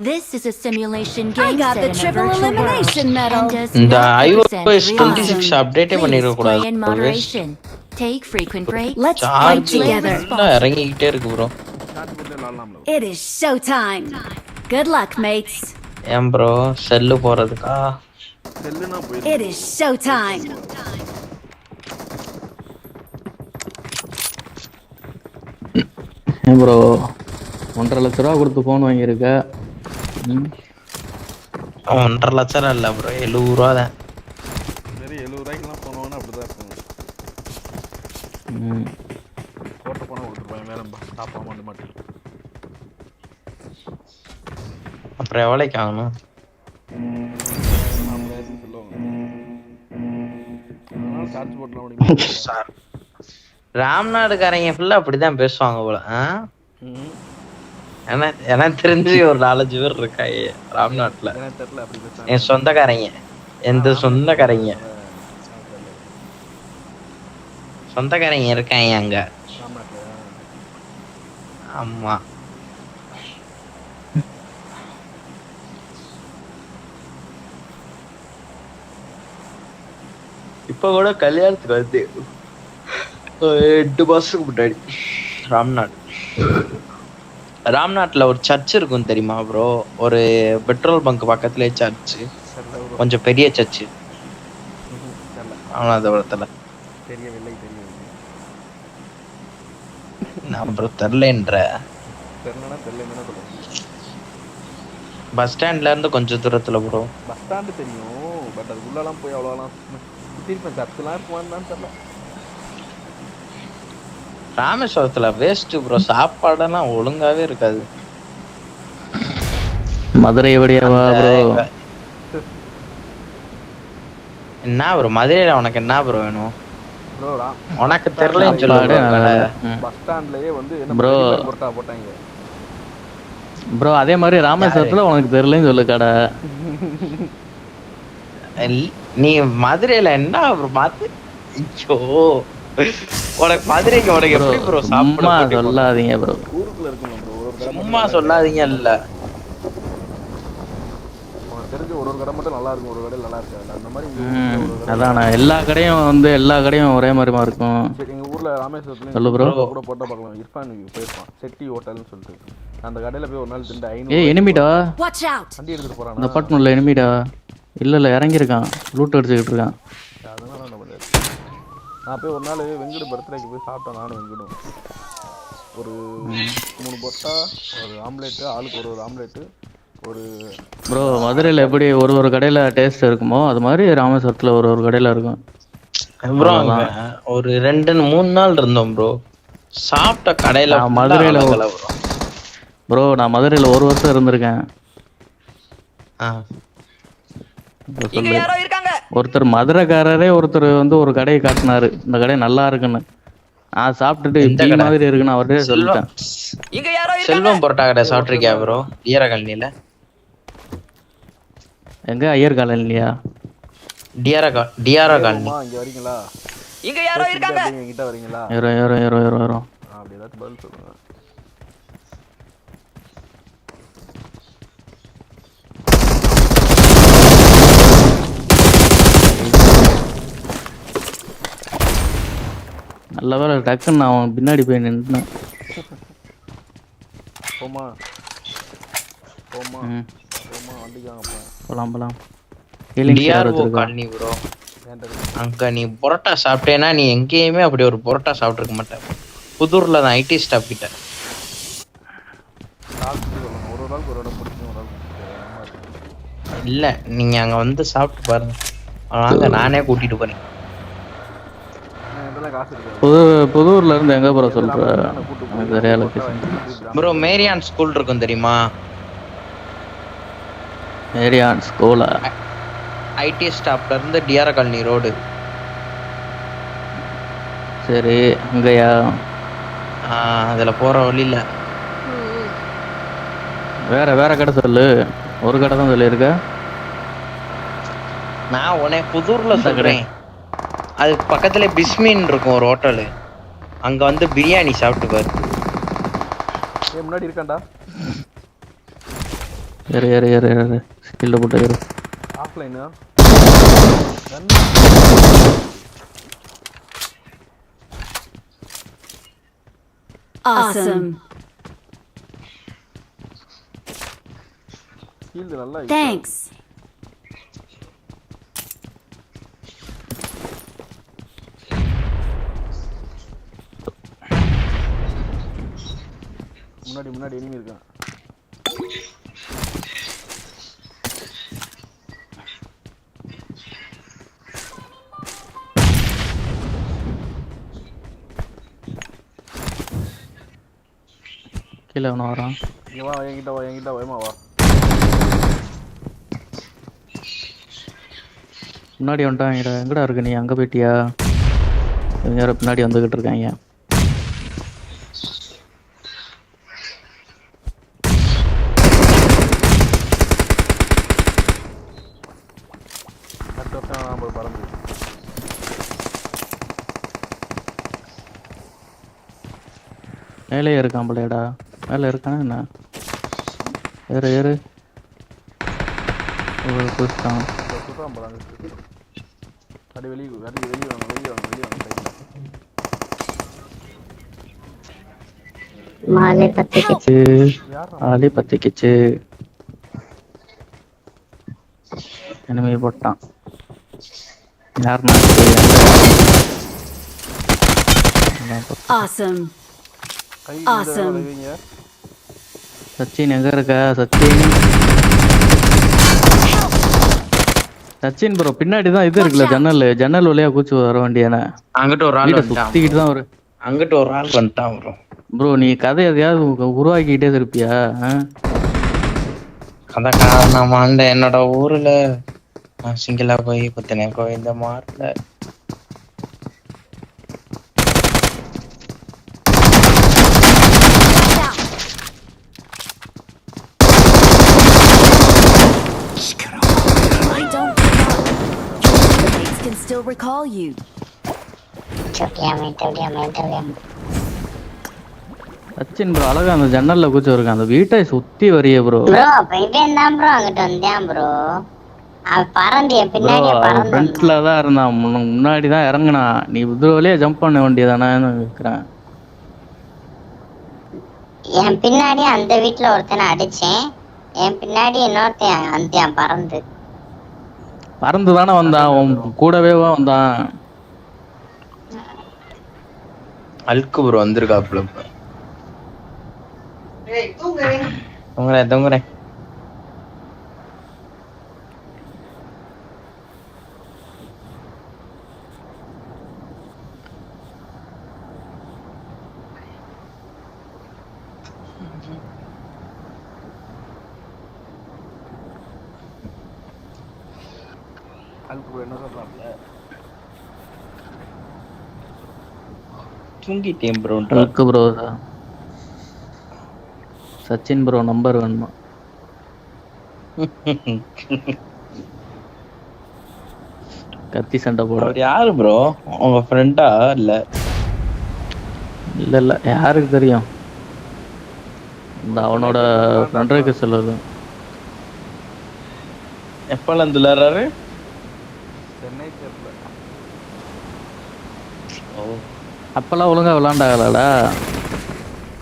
Speaker 4: This is a simulation
Speaker 5: I
Speaker 4: game
Speaker 5: got
Speaker 4: set
Speaker 5: the
Speaker 4: in a
Speaker 5: triple
Speaker 4: virtual world
Speaker 5: elimination medal.
Speaker 4: and does
Speaker 6: இந்த
Speaker 4: not represent
Speaker 6: iOS
Speaker 4: real
Speaker 6: 26
Speaker 4: life.
Speaker 6: update பண்ணிர
Speaker 4: Please
Speaker 6: கூடாது.
Speaker 4: play in moderation. Take frequent breaks.
Speaker 5: Let's
Speaker 4: and
Speaker 5: fight
Speaker 4: play
Speaker 5: together.
Speaker 4: responsibly.
Speaker 6: இறங்கிட்டே இருக்கு bro.
Speaker 3: Start போட்டு விளாடலாம்ல.
Speaker 5: It is showtime. Good luck, mates.
Speaker 6: ஏன் bro cell போறதுக்கா?
Speaker 3: செல்லுனா போய்
Speaker 5: It is showtime.
Speaker 7: Bro 1.5 லட்ச ரூபா கொடுத்து phone வாங்கியிருக்க.
Speaker 6: 1.5 லட்சம் இல்ல ப்ரோ 70 ரூபா தான்.
Speaker 3: சரி 70 ரூபாய்க்குலாம் போனோம்னா அப்படிதான் இருக்கும். கோட்டை போனால் கொடுத்துருப்பாங்க வேற டாப் அமௌண்ட் மட்டும்.
Speaker 6: அப்புறம் எவ்வளோக்கு ஆகணும்?
Speaker 3: சார்ஜ் போட்டலாம் முடியும்.
Speaker 6: ராம்நாடுக்காரங்க ஃபுல்லா அப்படிதான் பேசுவாங்க போல. எனக்கு தெரிஞ்சு ஒரு 4-5 பேர் இருக்காங்க ராம்நாட்டுல. என் சொந்தக்காரங்க, எந்த சொந்தக்காரங்க இருக்காங்க அங்க. ஆமா இப்ப கூட கல்யாணத்துக்கு வந்து 8 மாசத்துக்கு முன்னாடி ராம்நாட்ல ஒரு சர்ச் இருக்கும் தெரியுமா ப்ரோ? ஒரு பெட்ரோல் பங்க் பக்கத்துலயே சர்ச், கொஞ்சம் பெரிய சர்ச். ராமநாதபுரத்துல நான் ப்ரோ தெரியலன்ற. பஸ் ஸ்டாண்ட்ல இருந்து கொஞ்சம் தூரத்துல ப்ரோ.
Speaker 3: பஸ் ஸ்டாண்ட் தெரியும், பட் அது உள்ளலாம் போய் அவ்வளோலாம் திருப்பி சர்ச்செல்லாம் இருக்குமான்னு தெரியல.
Speaker 6: ராமேஸ்வரத்துல வேஸ்ட் ப்ரோ, சாப்பாடெல்லாம் ஒழுங்காவே இருக்காது.
Speaker 7: மதுரை எப்படியாவா ப்ரோ?
Speaker 6: என்ன ப்ரோ மதுரையில உனக்கு என்ன ப்ரோ வேணும்?
Speaker 3: ப்ரோ
Speaker 6: உனக்கு தெரியலன்னு சொல்லுவாங்க.
Speaker 3: பஸ் ஸ்டாண்ட்லயே வந்து
Speaker 7: Bro.
Speaker 3: என்ன பொரோட்டா போட்டாங்க
Speaker 7: ப்ரோ அதே மாதிரி ராமேஸ்வரத்துல உனக்கு தெரியலன்னு சொல்லு கடை.
Speaker 6: நீ மதுரையில என்ன ப்ரோ ஐயோ உனக்கு மதுரைக்கு உனக்கு எப்படி ப்ரோ
Speaker 7: சும்மா
Speaker 6: சாப்பிட
Speaker 7: சொல்லாதீங்க ப்ரோ.
Speaker 3: ஊருக்குள்ள இருக்கணும் ப்ரோ. ஒரு கடை
Speaker 6: சும்மா சொல்லாதீங்க இல்ல
Speaker 3: உனக்கு தெரிஞ்ச ஒரு கடை மட்டும் நல்லா இருக்கும், ஒரு கடை நல்லா இருக்காது. அந்த மாதிரி இங்க ஊருக்குள்ள ஒரு கடை
Speaker 7: அதானே எல்லா கடையும் ஒரே மாதிரிமா இருக்கும்.
Speaker 3: சரி, எங்க ஊர்ல ராமேஸ்வரத்துல
Speaker 7: சொல்லு bro.
Speaker 3: கூட போட்டா பார்க்கலாம். இர்ஃபான் போயிருப்பான் செட்டி ஹோட்டல்னு சொல்லிட்டு. அந்த கடையில போய் ஒரு நாள் திண்டு 500
Speaker 7: ஏய் எனிமிடா,
Speaker 5: Watch out!
Speaker 3: வண்டி எடுத்துட்டு போறான்.
Speaker 7: இந்த அபார்ட்மெண்ட்ல எனிமிடா. இல்ல இறங்கியிருக்கான், லூட் அடிச்சுக்கிட்டு இருக்கான்.
Speaker 3: அதனால என்ன பண்ணுறது, நான் போய் ஒரு நாள் வெங்கடு பர்த்டேக்கு போய் சாப்பிட்டேன். நானும் வெங்கடும் ஒரு 3 பொட்டா, ஒரு ஆம்லேட்டு, ஆளுக்கு ஒரு ஆம்லேட்டு, ஒரு
Speaker 7: ப்ரோ மதுரையில் எப்படி ஒரு கடையில் டேஸ்ட் இருக்குமோ அது மாதிரி ராமேஸ்வரத்தில் ஒரு கடையில் இருக்கும்
Speaker 6: ப்ரோ. ஒரு 2-3 நாள் இருந்தோம் ப்ரோ. சாப்பிட்ட கடையில
Speaker 7: மதுரையில் ப்ரோ நான் மதுரையில் 1 வருஷம் இருந்திருக்கேன். ஒருத்தர் மதுரைக்காரரே ஒருத்தர் வந்து ஒரு கடையை காட்டினாரு, இந்த கடை நல்லா இருக்குன்னு. நான் சாப்பிட்டுட்டு இப்படி மாதிரி இருக்குன்னு அவர்கிட்ட சொல்லிட்டேன்.
Speaker 6: செல்வம் பரோட்டா கடை சாப்பிட்ருக்கியா ப்ரோ? ஈர காலனியில.
Speaker 7: எங்க ஐயர் காலனிலையா?
Speaker 6: டிஆரா காலனி.
Speaker 3: இங்க வரீங்களா? இங்க யாரோ இருக்காங்க. என்கிட்ட வரீங்களா?
Speaker 7: ஏறோம்.
Speaker 3: அப்படி ஏதாச்சும் பதில் சொல்லுங்க.
Speaker 7: நல்ல வேலை டக்குன்னு நான் அவன் பின்னாடி போய் நின்றுனேன்.
Speaker 3: போமா வண்டிக்காங்க
Speaker 7: போலாம்.
Speaker 6: DRO colony bro. அங்க நீ பரோட்டா சாப்பிட்டேன்னா நீ எங்கேயுமே அப்படி ஒரு பரோட்டா சாப்பிட்டுருக்க மாட்டேன். புதூர்ல தான் ஐடி ஸ்டாப் கிட்ட.
Speaker 3: ஒரு நாளுக்கு ஒரு இடம் பிடிக்கும், ஒரு நாள்
Speaker 6: இல்ல நீங்க அங்க வந்து சாப்பிட்டு பாருங்க. வாங்க நானே கூட்டிட்டு போறேன்.
Speaker 7: புதூர்ல இருந்து எங்க ப்ரோ சொல்ற? சரியா லொகேஷன்
Speaker 6: ப்ரோ. மேரியான் ஸ்கூல் இருக்கும் தெரியுமா?
Speaker 7: மேரியான் ஸ்கூலா?
Speaker 6: ஐடி ஸ்டாப்ல இருந்து டிஆர் காலனி ரோடு.
Speaker 7: சரி அங்கயா?
Speaker 6: அதுல போற வழியில
Speaker 7: வேற கடை சொல்லு. ஒரு கடை தான் சொல்லியிருக்க.
Speaker 6: நான் உன்னை புதூர்ல சொல்றேன். அது பக்கத்துல பிஸ்மின் இருக்கும் ஒரு ஹோட்டலு. அங்க வந்து பிரியாணி சாப்பிட்டு பாரு.
Speaker 3: முன்னாடி இருக்காண்டா.
Speaker 7: ஏறு ஸ்கில்ல போட்டு ஏறு.
Speaker 3: ஆஃப்லைனா
Speaker 5: Awesome.
Speaker 3: ஹீல் நல்லா.
Speaker 5: Thanks.
Speaker 3: முன்னாடி எனிமி இருக்கான்.
Speaker 7: கீழே அவனை வரான்.
Speaker 3: இங்க வா, என்கிட்ட வா வா.
Speaker 7: முன்னாடி வந்துட்டான். எங்கடா இருக்கு நீ? அங்க போயிட்டியா? யாரோ பின்னாடி வந்துகிட்டு இருக்காங்க. மேலே இருக்கான் போலடா. மேலே இருக்கானா என்ன? ஏறு புதுசான்.
Speaker 8: மாலை
Speaker 7: பத்திக்கிச்சு. எனிமே போட்டான். யாருன்னா?
Speaker 5: Awesome.
Speaker 7: சச்சின் எங்க இருக்க? சச்சின் ப்ரோ பின்னாடி தான் இது இருக்குல்ல, ஜன்னல் வழியா கூச்சு வர வேண்டியானே.
Speaker 6: அங்கிட்ட ஒரு ஆள்
Speaker 7: சுத்திக்கிட்டு தான் வரும்.
Speaker 6: அங்கிட்ட ஒரு ஆள் வந்துட்டான் ப்ரோ.
Speaker 7: ப்ரோ நீ கதை எதையாவது உருவாக்கிட்டே இருப்பியா?
Speaker 6: அத காரணமா என்னோட ஊர்ல நான் சிங்கிளா போய் குத்தினேன் கோவிந்த மார்ல.
Speaker 5: Don't give up. Your teammates can still recall you.
Speaker 7: Sachin bro அழகா அந்த ஜன்னல்ல குச்சி இருக்கான். அந்த வீட்டை சுத்தி வரிய ப்ரோ.
Speaker 8: ப்ரோ அப்ப இவன் தான் ப்ரோ அங்கிட்ட வந்தேன் ப்ரோ. அவன் பறந்து பின்னாடியே பறந்து
Speaker 7: ஃப்ரண்ட்ல தான் இருந்தான். முன்னாடி தான் இறங்குனா. நீ இதுவரையே ஜம்ப் பண்ண வேண்டியதானேன்னு கேக்குறேன்.
Speaker 8: என் பின்னாடி அந்த வீட்டுல ஒருத்தனை அடிச்சேன். என் பின்னாடி இன்னொருத்தன் வந்தான் பறந்து.
Speaker 7: பறந்து தானே வந்தான். உன் கூடவே வந்தான்.
Speaker 6: அல்கு ப்ரோ வந்திருக்காப்ல. தூங்குறேன்.
Speaker 3: என்ன சொல்றாப்ல?
Speaker 6: தூங்கிட்டேன் ப்ரோ.
Speaker 7: அல்கு ப்ரோ சச்சின் ப்ரோ நம்பர் வேணுமா? கத்தி சண்டை போட.
Speaker 6: அவர் யாரு ப்ரோ? உங்க ஃப்ரெண்டா?
Speaker 7: இல்ல யாருக்கு தெரியும்? இந்த அவனோட ஃப்ரெண்டுக்கு சொல்லுது.
Speaker 6: எப்பல இருந்து விளையாடுறாரு?
Speaker 3: சென்னை சேர்ல.
Speaker 6: ஓ
Speaker 7: அப்பெல்லாம் ஒழுங்கா விளாண்டாகலடா.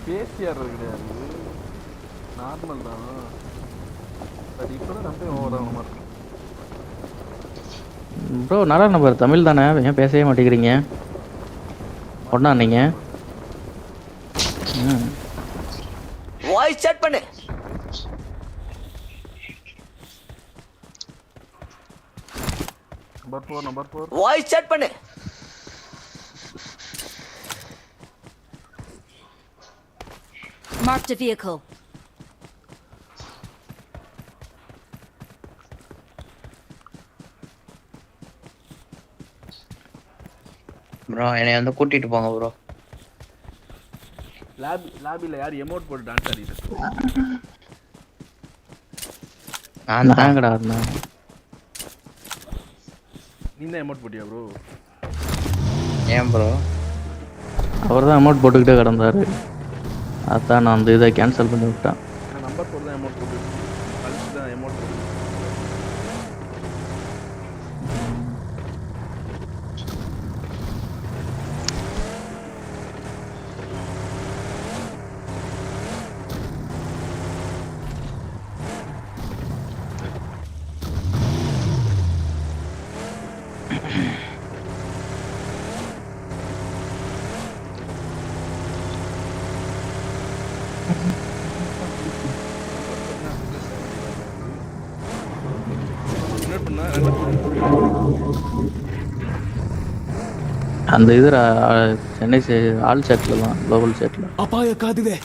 Speaker 3: பேசியாடுறது கிடையாது, நார்மல் தான். பட் இப்போதான் ரொம்ப ஓவராக மாதிரி இருக்கு.
Speaker 7: ப்ரோ நல்லா நம்பர் தமிழ் தானே, ஏன் பேசவே மாட்டேங்கிறீங்க? ஒண்ணா நீங்க
Speaker 9: வாய்ஸ் செட் பண்ணு.
Speaker 3: நம்பர் 4
Speaker 9: வாய்ஸ் செட் பண்ணு.
Speaker 5: Marked a vehicle.
Speaker 6: ப்ரோ என்னை வந்து கூட்டிட்டு போங்க ப்ரோ.
Speaker 3: லாபில யார் எமோட் போட்டு டான்ஸ் ஆடிட்டு இருக்கு?
Speaker 6: நான்
Speaker 7: தாங்கடா.
Speaker 3: நீ தான் எமோட் போட்டியா ப்ரோ?
Speaker 6: ஏன் ப்ரோ?
Speaker 7: அவர் தான் அமௌண்ட் போட்டுக்கிட்டே கிடந்தாரு. அதான் நான் அந்த இதை கேன்சல் பண்ணி விட்டேன்.
Speaker 3: நம்பர் 4 தான் எமோட் போட்டு, கழிச்சு தான் எமோட் போட்டு.
Speaker 7: அந்த இது சென்னை ஆல் செட்ல தான், குளோபல் செட்ல.
Speaker 9: அபாய காதுவே.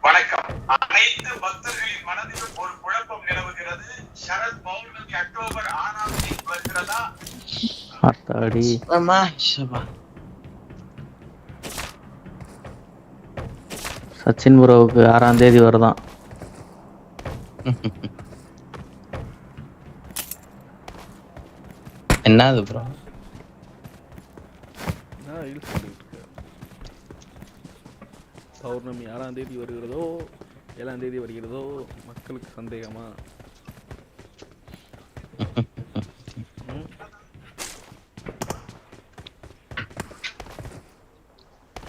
Speaker 10: வணக்கம். அனைத்து பக்தர்களின் மனதிலும் ஒரு குழப்பம் நிலவுகிறது. சரத் பௌர்ணமி அக்டோபர் 6ஆம் தேதி வருகிறதா?
Speaker 7: அத்தாடி சச்சின் ப்ரோவுக்கு 6ஆம் தேதி வருதான்.
Speaker 6: என்னது ப்ரோ?
Speaker 3: பௌர்ணமி 6ஆம் தேதி வருகிறதோ 7ஆம் தேதி வருகிறதோ மக்களுக்கு சந்தேகமா?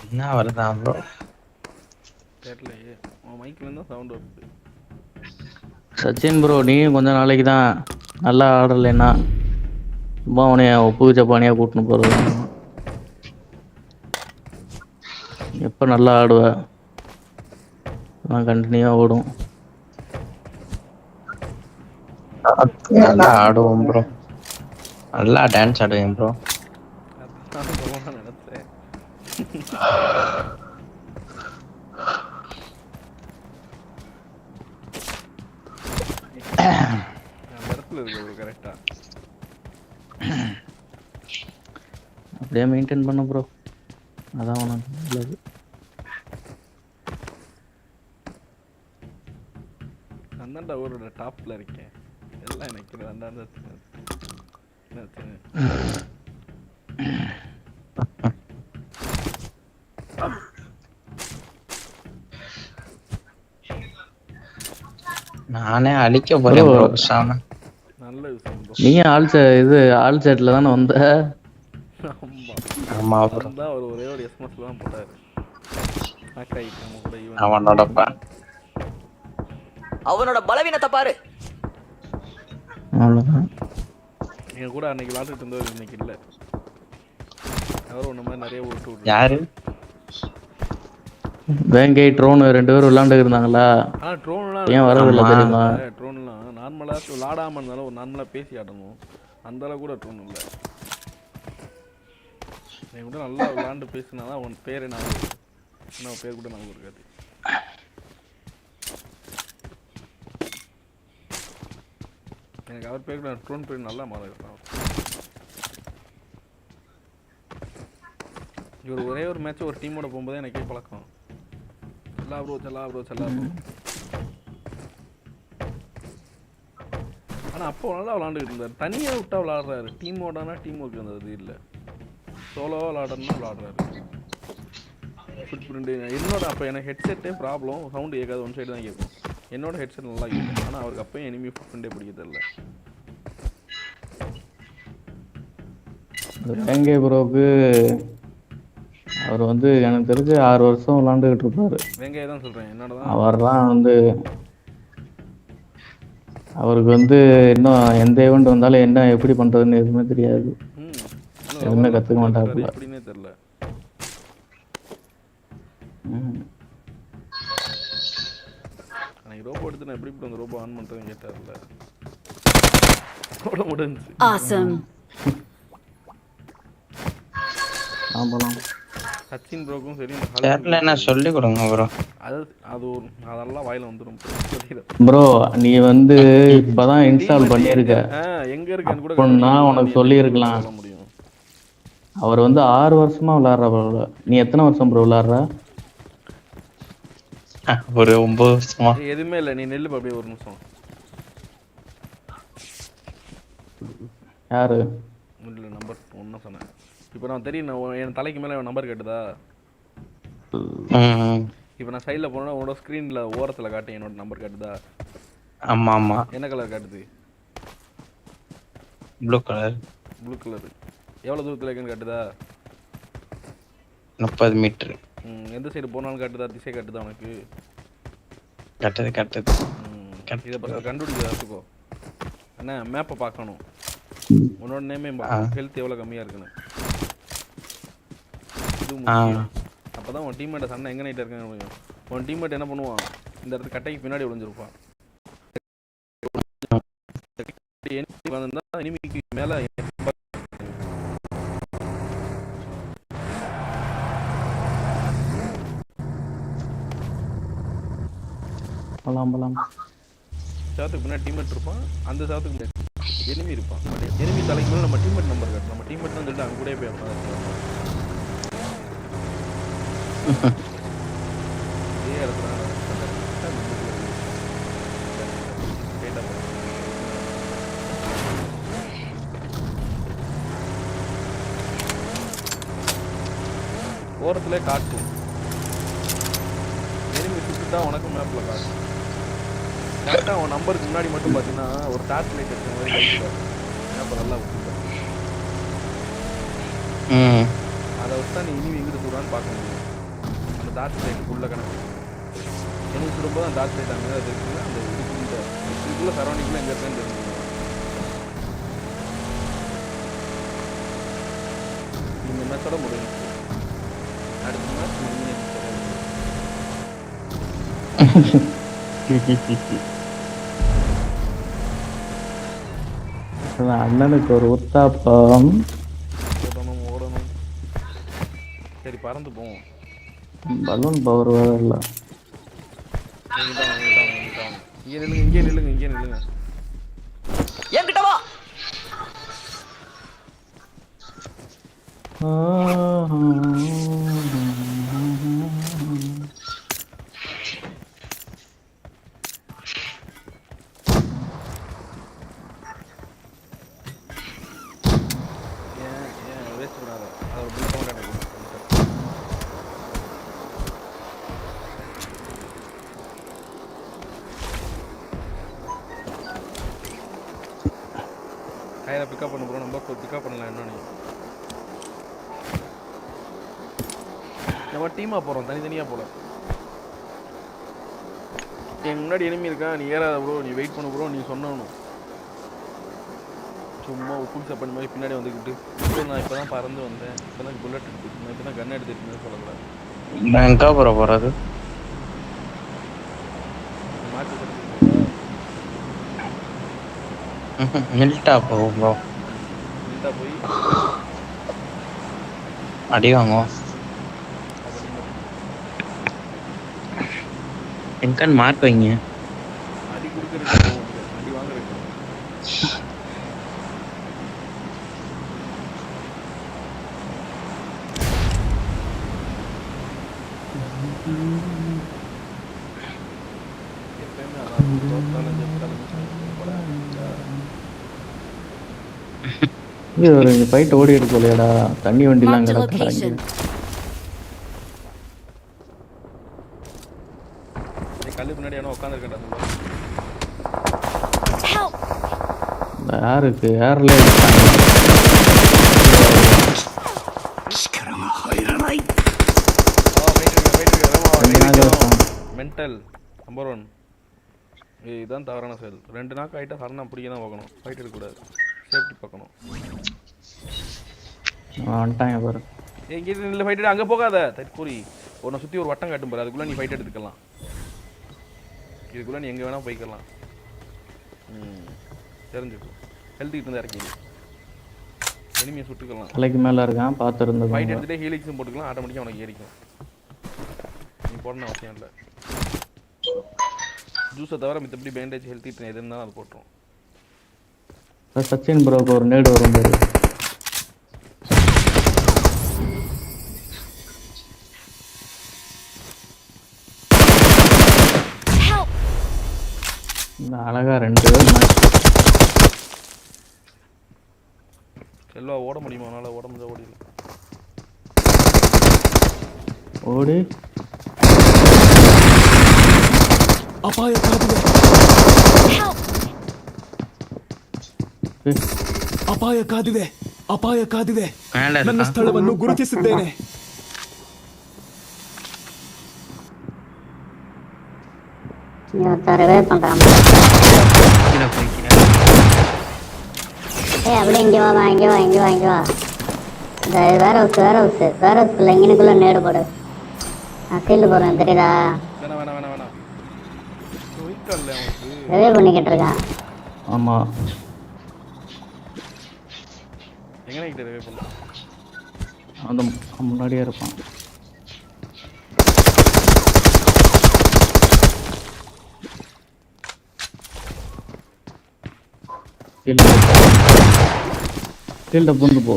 Speaker 6: என்ன வருதா ப்ரோ?
Speaker 3: தெரியலையே, உன் மைக்ல தான் சவுண்ட் வருது.
Speaker 7: சச்சின் ப்ரோ நீயும் கொஞ்ச நாளைக்கு தான் நல்லா ஆடலைன்னா சும்மா உனைய உப்பு ஜப்பானியா கூட்டின்னு போறது. எப்போ நல்லா ஆடுவ? நான் கண்டினியூவா ஓடும்.
Speaker 6: நல்லா ஆடுவோம் ப்ரோ, நல்லா டான்ஸ் ஆடுவேன் ப்ரோ.
Speaker 3: நினைச்சேன் அந்த இடத்துல இருக்கு ப்ரோ கரெக்டா.
Speaker 7: அப்படியே மெயின்டைன் பண்ண ப்ரோ, அதான் உனக்கு நல்லது.
Speaker 3: அந்தாண்டா ஊரோட டாப்ல இருக்கேன், எல்லாம் எனக்கு அந்தாண்ட
Speaker 6: நானே அழிக்க போறேன் ப்ரோ. சாம
Speaker 3: நல்ல விஷயம் ப்ரோ.
Speaker 7: நீ ஆல் செட்ல தானே வந்த?
Speaker 6: ஆமா ப்ரோ.
Speaker 3: அதான் ஒரே ஒரு எஸ்எம்எஸ் தான் போட்டாரு. நம்ம கூட
Speaker 6: அவனோட
Speaker 9: அவனோட பலவீனத்தை பாரு.
Speaker 7: அவ்வளவுதான்.
Speaker 3: எங்க கூட அன்னைக்கு விளையாண்டுட்டு இருந்தவர் இன்னைக்கு இல்ல. அவரும் ஒண்ணு மாதிரி நிறைய ஓட்டு விட்டு.
Speaker 6: யாரு?
Speaker 7: வேங்கை ட்ரோன் 2 பேரும் விளையாண்டு இருந்தாங்களா?
Speaker 3: ட்ரோன்லாம்
Speaker 7: ஏன் வரதில்லை தெரியுமா?
Speaker 3: ட்ரோன்லாம் நார்மலா விளையாடாம இருந்தாலும் ஒரு நார்மலா பேசி ஆடணும். அந்த அளவு கூட ட்ரோன் இல்லை. நீ கூட நல்லா விளையாண்டு பேசினாதான் அவன் பேர் என்ன பேர் கூட நமக்கு இருக்காது. எனக்கு அவர் பேர் கூட ட்ரோன் பேர் நல்லா மாறிடுறான். இவர் ஒரே ஒரு மேட்ச் ஒரு டீமோட போகும்போது எனக்கே பழக்கம். செல்லா ப்ரோ. ஆனா அப்போ நல்லா விளையாண்டுக்கிட்டு இருந்தாரு. தனியா விட்டா விளையாடுறாரு. டீமோடனா டீம் ஒர்க் இருந்தது இல்லை. சோலோவா விளையாடுறதுனா விளையாடுறாரு. ஃபுட் பிரிண்ட் என்னோட அப்போ எனக்கு ஹெட்செட்டே ப்ராப்ளம். சவுண்டு கேட்காது, ஒன் சைடு தான் கேட்கும். என்னோட ஹெட்செட் நல்லா கேட்கும். ஆனால் அவருக்கு அப்பயும் எனிமி ஃபுட் பிரிண்டே பிடிக்க தெரியல.
Speaker 7: வேங்கை ப்ரோக்கு அவர் வந்து எனக்கு தெரிஞ்சு 6 வருஷம் விளாண்டுக்கிட்டு இருப்பாரு.
Speaker 3: வேங்கையை தான் சொல்கிறேன். என்னோட
Speaker 7: அவர் தான் வந்து அவருக்கு வந்து இன்னும் எந்த ஈவெண்ட் வந்தாலும் என்ன எப்படி பண்ணுறதுன்னு எதுவுமே தெரியாது. எதுவுமே கற்றுக்க மாட்டாப்புல.
Speaker 3: எப்படின்னே தெரியல. அன்னைக்கு ரோபோ எடுத்து நான் எப்படி அந்த ரோபோ ஆன் பண்ணுறதுன்னு கேட்டார்ல. கூட முடிஞ்சு.
Speaker 5: Awesome.
Speaker 7: ஆமாம்.
Speaker 3: சச்சின் ப்ரோக்கும் சரி.
Speaker 6: தெரியல, என்ன சொல்லி கொடுங்க ப்ரோ.
Speaker 3: அதெல்லாம் வாயில வந்துடும்
Speaker 7: ப்ரோ. நீ வந்து இப்பதான் இன்ஸ்டால் பண்ணியிருக்க.
Speaker 3: எங்க இருக்கேன்னு கூட
Speaker 7: நான் உனக்கு சொல்லியிருக்கலாம். அவர் வந்து 6 வருஷமா விளையாடுற. நீ எத்தனை வருஷம் ப்ரோ விளையாடுற?
Speaker 6: ஒரு 9 வருஷமா.
Speaker 3: எதுவுமே இல்லை, நீ நெல்லு அப்படியே ஒரு நிமிஷம்.
Speaker 7: யாரு?
Speaker 3: இல்லை நம்பர் ஒன்றும் சொன்னேன். இப்போ நான் தெரியும், என் தலைக்கு மேலே நம்பர் கேட்டுதா? இப்போ நான் சைடில் போனோன்னா உன்னோட ஸ்க்ரீனில் ஓரத்தில் காட்டு என்னோட நம்பர் காட்டுதா?
Speaker 6: ஆமாம் ஆமாம்.
Speaker 3: என்ன கலர் காட்டுது?
Speaker 6: Blue colour.
Speaker 3: Blue colour. எவ்வளோ தூரத்தில் இருக்குன்னு காட்டுதா?
Speaker 6: 30 மீட்டர்.
Speaker 3: எந்த சைடு போனாலும் காட்டுதா? திசை காட்டுதா உனக்கு?
Speaker 6: காட்டுது.
Speaker 3: இதை பற்றி கண்டுபிடிக்கிறதுக்கோ என்ன மேப்பை பார்க்கணும். உன்னோட நேமே ஹெல்த் எவ்வளோ கம்மியாக இருக்குன்னு. அப்பதான் உன் டீம்மேட்டை சண்டை எங்க நைட்டா இருக்காங்க முடியும். உன் டீம்மேட் என்ன பண்ணுவான்? இந்த இடத்துல கட்டைக்கு பின்னாடி ஒளிஞ்சிருப்பான். எனிமிக்கு மேல சாத்துக்கு பின்னாடி டீம்மேட் இருப்பான். அந்த சாத்துக்கு எனிமி இருப்பான். எனிமி தலைக்கு மேல நம்ம டீம்மேட் நம்பர் காட்டும். நம்ம டீம்மேட் தான் சொல்லிட்டு அவங்க கூட போய் ஓரத்துல காட்டும். எனிமி சுட்டுட்டா உனக்கும் மேப்ல காட்டும். கரெக்டா அவன் நம்பருக்கு முன்னாடி மட்டும் பாத்தீங்கன்னா ஒரு டார்ச் லைட் இருக்கிற மாதிரி லைட் மேப்பை நல்லா விட்டுருப்பான். அதை வச்சுதான் நீ இனிமே எங்கிட்டு சொல்றான்னு பார்க்க முடியும். அந்த டார்ச் லைட்டுக்குள்ள கணக்கு எனக்கு சுடும்போது அந்த டார்ச் லைட் அங்கே அது இருக்குல்ல, அந்த இதுக்குள்ள சரௌண்டிங்ல எங்க இருக்குன்னு தெரிஞ்சுக்கணும். இந்த மேட்சோட முடியும். அடுத்த மேட்ச்
Speaker 7: அண்ணனுக்கு ஒரு உத்தாப்பம்.
Speaker 3: ஓடணும். சரி பறந்து போவோம்.
Speaker 7: பலூன் பவர் வேற இல்ல.
Speaker 3: இங்கே நில்லுங்க.
Speaker 9: என்கிட்ட வா.
Speaker 3: வேஸ்ட் பண்ணாத. அதை ஒரு புல்லட் மட்டும் எனக்கு கையில பிக்கப் பண்ண போகிறோம். நம்ம பிக்கப் பண்ணலாம். என்னன்னு நம்ம டீமாக போகிறோம், தனித்தனியாக போகல. என் முன்னாடி எனிமி இருக்கா, நீ ஏறாத ப்ரோ, நீ வெயிட் பண்ண ப்ரோ, நீ சொன்னணும். சும்மா ஒரு ஃபுல் சப்பன் மாதிரி பின்னாடி வந்துக்கிட்டு ப்ரோ நான் இப்போ தான் பறந்து வந்தேன், இப்போ தான் புல்லட் எடுத்துருந்தேன், இப்போ தான் கன் எடுத்துருந்தேன் சொல்லக்கூடாது.
Speaker 6: பேங்கா போகிறது
Speaker 3: மாற்றி
Speaker 6: மில்ட்டா போகும் ப்ரோ.
Speaker 3: மில்ட்டா போய்
Speaker 6: அடி வாங்குவோம். எங்கன்னு மார்க் வைங்க.
Speaker 3: அடி கொடுக்குறதுக்கு அடி வாங்குறதுக்கு. எப்பயுமே
Speaker 7: ஒரு ஃபைட் ஓடி இருக்கலையாடா, தண்ணி வண்டிலாம் கிடக்குறாங்க.
Speaker 3: கல்லு பின்னாடி யாரோ உட்காந்துருக்கா.
Speaker 7: யாருக்கு ஏர்ல
Speaker 3: மென்டல் நம்பர் 1. இதுதான் தவறான செயல். 2 நாக்கு ஆகிட்டா சரணா பிடிக்க தான் பார்க்கணும், ஃபைட் எடுக்கக்கூடாது, சேஃப்டி பார்க்கணும்.
Speaker 7: வந்துட்டாங்க பாரு.
Speaker 3: எங்கிட்ட இல்லை ஃபைட் எடு, அங்கே போகாத தற்கூரி. உன்னை சுற்றி ஒரு வட்டம் காட்டும் பாரு, அதுக்குள்ளே நீ ஃபைட் எடுத்துக்கலாம். இதுக்குள்ளே நீ எங்கே வேணால் போய்க்கலாம். தெரிஞ்சுக்கும். ஹெல்த்திட்டு இருந்தால் இறக்கிடு, எனிமையை சுட்டுக்கலாம்.
Speaker 7: தலைக்கு மேலே இருக்கான் பார்த்துருந்து
Speaker 3: ஃபைட் எடுத்துகிட்டே ஹீலிக்ஸும் போட்டுக்கலாம், ஆட்டோமேட்டிக்காக உனக்கு ஏறிக்கும். நீ போடணும் அவசியம் இல்லை. ஜூஸை தவிர மித்தபடி பேண்டேஜ் ஹெல்த்திட்டு எது இருந்தாலும் அது போட்டுரும்.
Speaker 7: சச்சின் ப்ரோக்கு ஒரு நேடு வரும் பாரு. அழகா 2 பேர்
Speaker 3: செல்வா ஓட முடியுமா? அதனால ஓட முடிஞ்சா ஓடிடு.
Speaker 7: ஓடி
Speaker 9: ಅಪಾಯ ಕಾದಿದೆ. ಅಪಾಯ ಕಾದಿದೆ. ಅಪಾಯ ಕಾದಿದೆ. ನನ್ನ ಸ್ಥಳವನ್ನು ಗುರುತಿಸಿದ್ದೇನೆ.
Speaker 8: சர்வே பண்றான். அப்படியே இங்கே வா, இங்கே வா. இந்த வேற ஹவுஸ்க்குள்ள இங்கனுக்குள்ள நேடு போடு. நான் சீல்டு போடுறேன், தெரியுதா?
Speaker 3: வேணாம்.
Speaker 8: ரிவே பண்ணிக்கிட்டு இருக்கான்.
Speaker 7: ஆமா,
Speaker 3: எங்கனே கிட்ட ரிவே பண்ணலாம்.
Speaker 7: அந்த முன்னாடியே இருப்பான். கீழே பூந்து போ.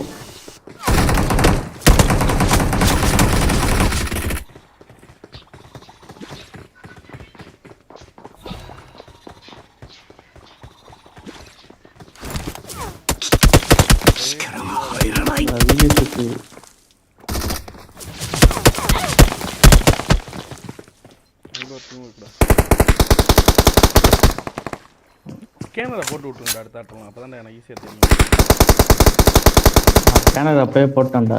Speaker 3: கேமரா போட்டு விட்டுருங்க அடுத்த ஆட்டம், அப்பதான் எனக்கு ஈஸியா தெரியும்.
Speaker 7: கேமரா அப்பயே போட்டேன்டா.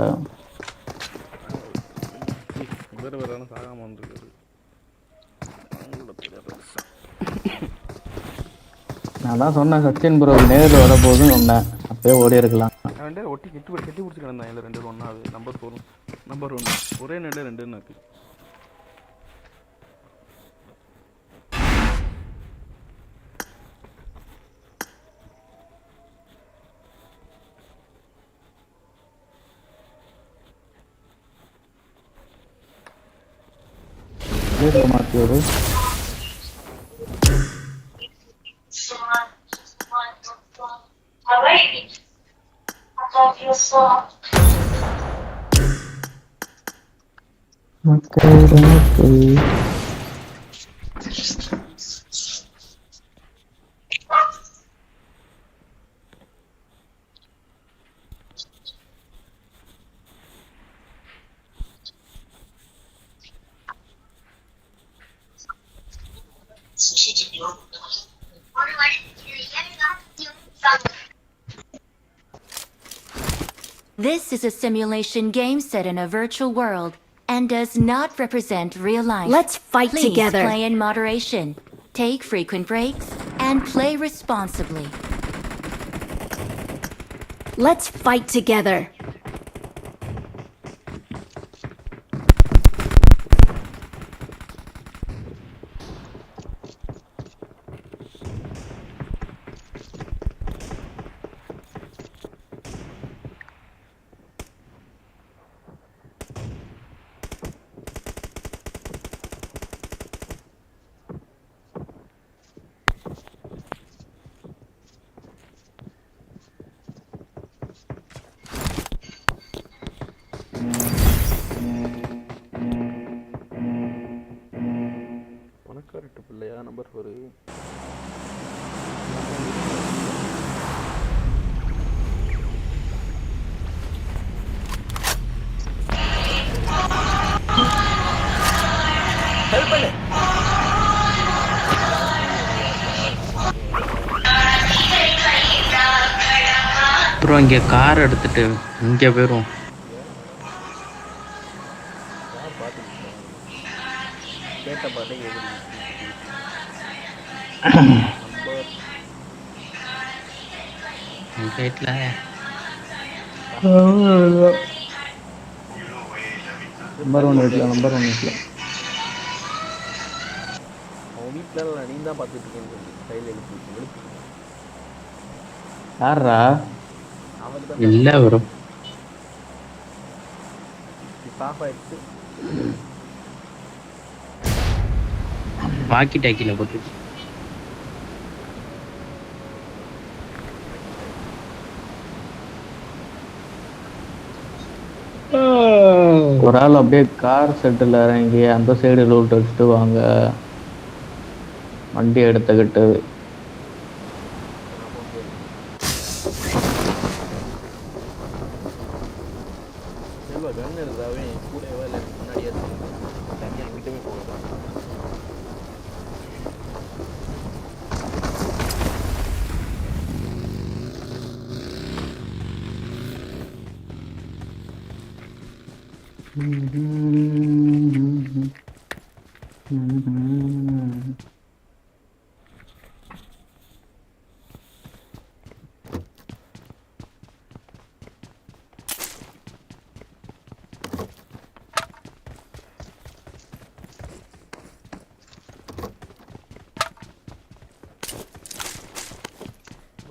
Speaker 3: வேற சாகாம வந்துருக்காரு.
Speaker 7: நான் தான் சொன்னேன் சச்சின் ப்ரோ நேரில் வரப்போகுதுன்னு சொன்னேன், அப்பயே ஓடி இருக்கலாம்.
Speaker 3: ஒட்டி கெட்டி பிடிச்சி கிடந்தான். இல்லை 2 ஒன்றாவது நம்பர் 1 ஒரே நேரில் 2 இருக்கு.
Speaker 7: பேர்ல மாத்தி விடு.
Speaker 4: This is a simulation game set in a virtual world and does not represent real life.
Speaker 5: Let's fight
Speaker 4: Please
Speaker 5: together.
Speaker 4: play in moderation, take frequent breaks, and play responsibly.
Speaker 5: Let's fight together.
Speaker 3: பணக்காரட்டு பிள்ளையா number 4.
Speaker 2: அப்புறம் இங்கே car எடுத்துட்டு இங்கே போயிடும்.
Speaker 3: கேட்ட பாட்டே
Speaker 2: வீட்டில்
Speaker 7: number 1 வீட்டில் நம்பர் 1 வீட்டில்
Speaker 3: அவன் வீட்டில் நீ தான் பார்த்துட்டு இருக்கேன்னு சொல்லி கையில் எழுத்து
Speaker 7: யாரா?
Speaker 3: அவன் தான்
Speaker 2: இல்லை வரும்.
Speaker 3: ஆஃப் ஆயிடுச்சு.
Speaker 2: வாக்கி டாக்கியில் போட்டு
Speaker 7: ஒரு ஆள் அப்படியே கார் செட்டில் இறங்கி அந்த சைடு லூட் அடிச்சுட்டு வாங்க, வண்டி எடுத்துக்கிட்டு.
Speaker 3: செல்வா கன் இருந்தாவே கூடவே இல்லை முன்னாடியே தனியாக எங்கிட்டவே போகலாம்.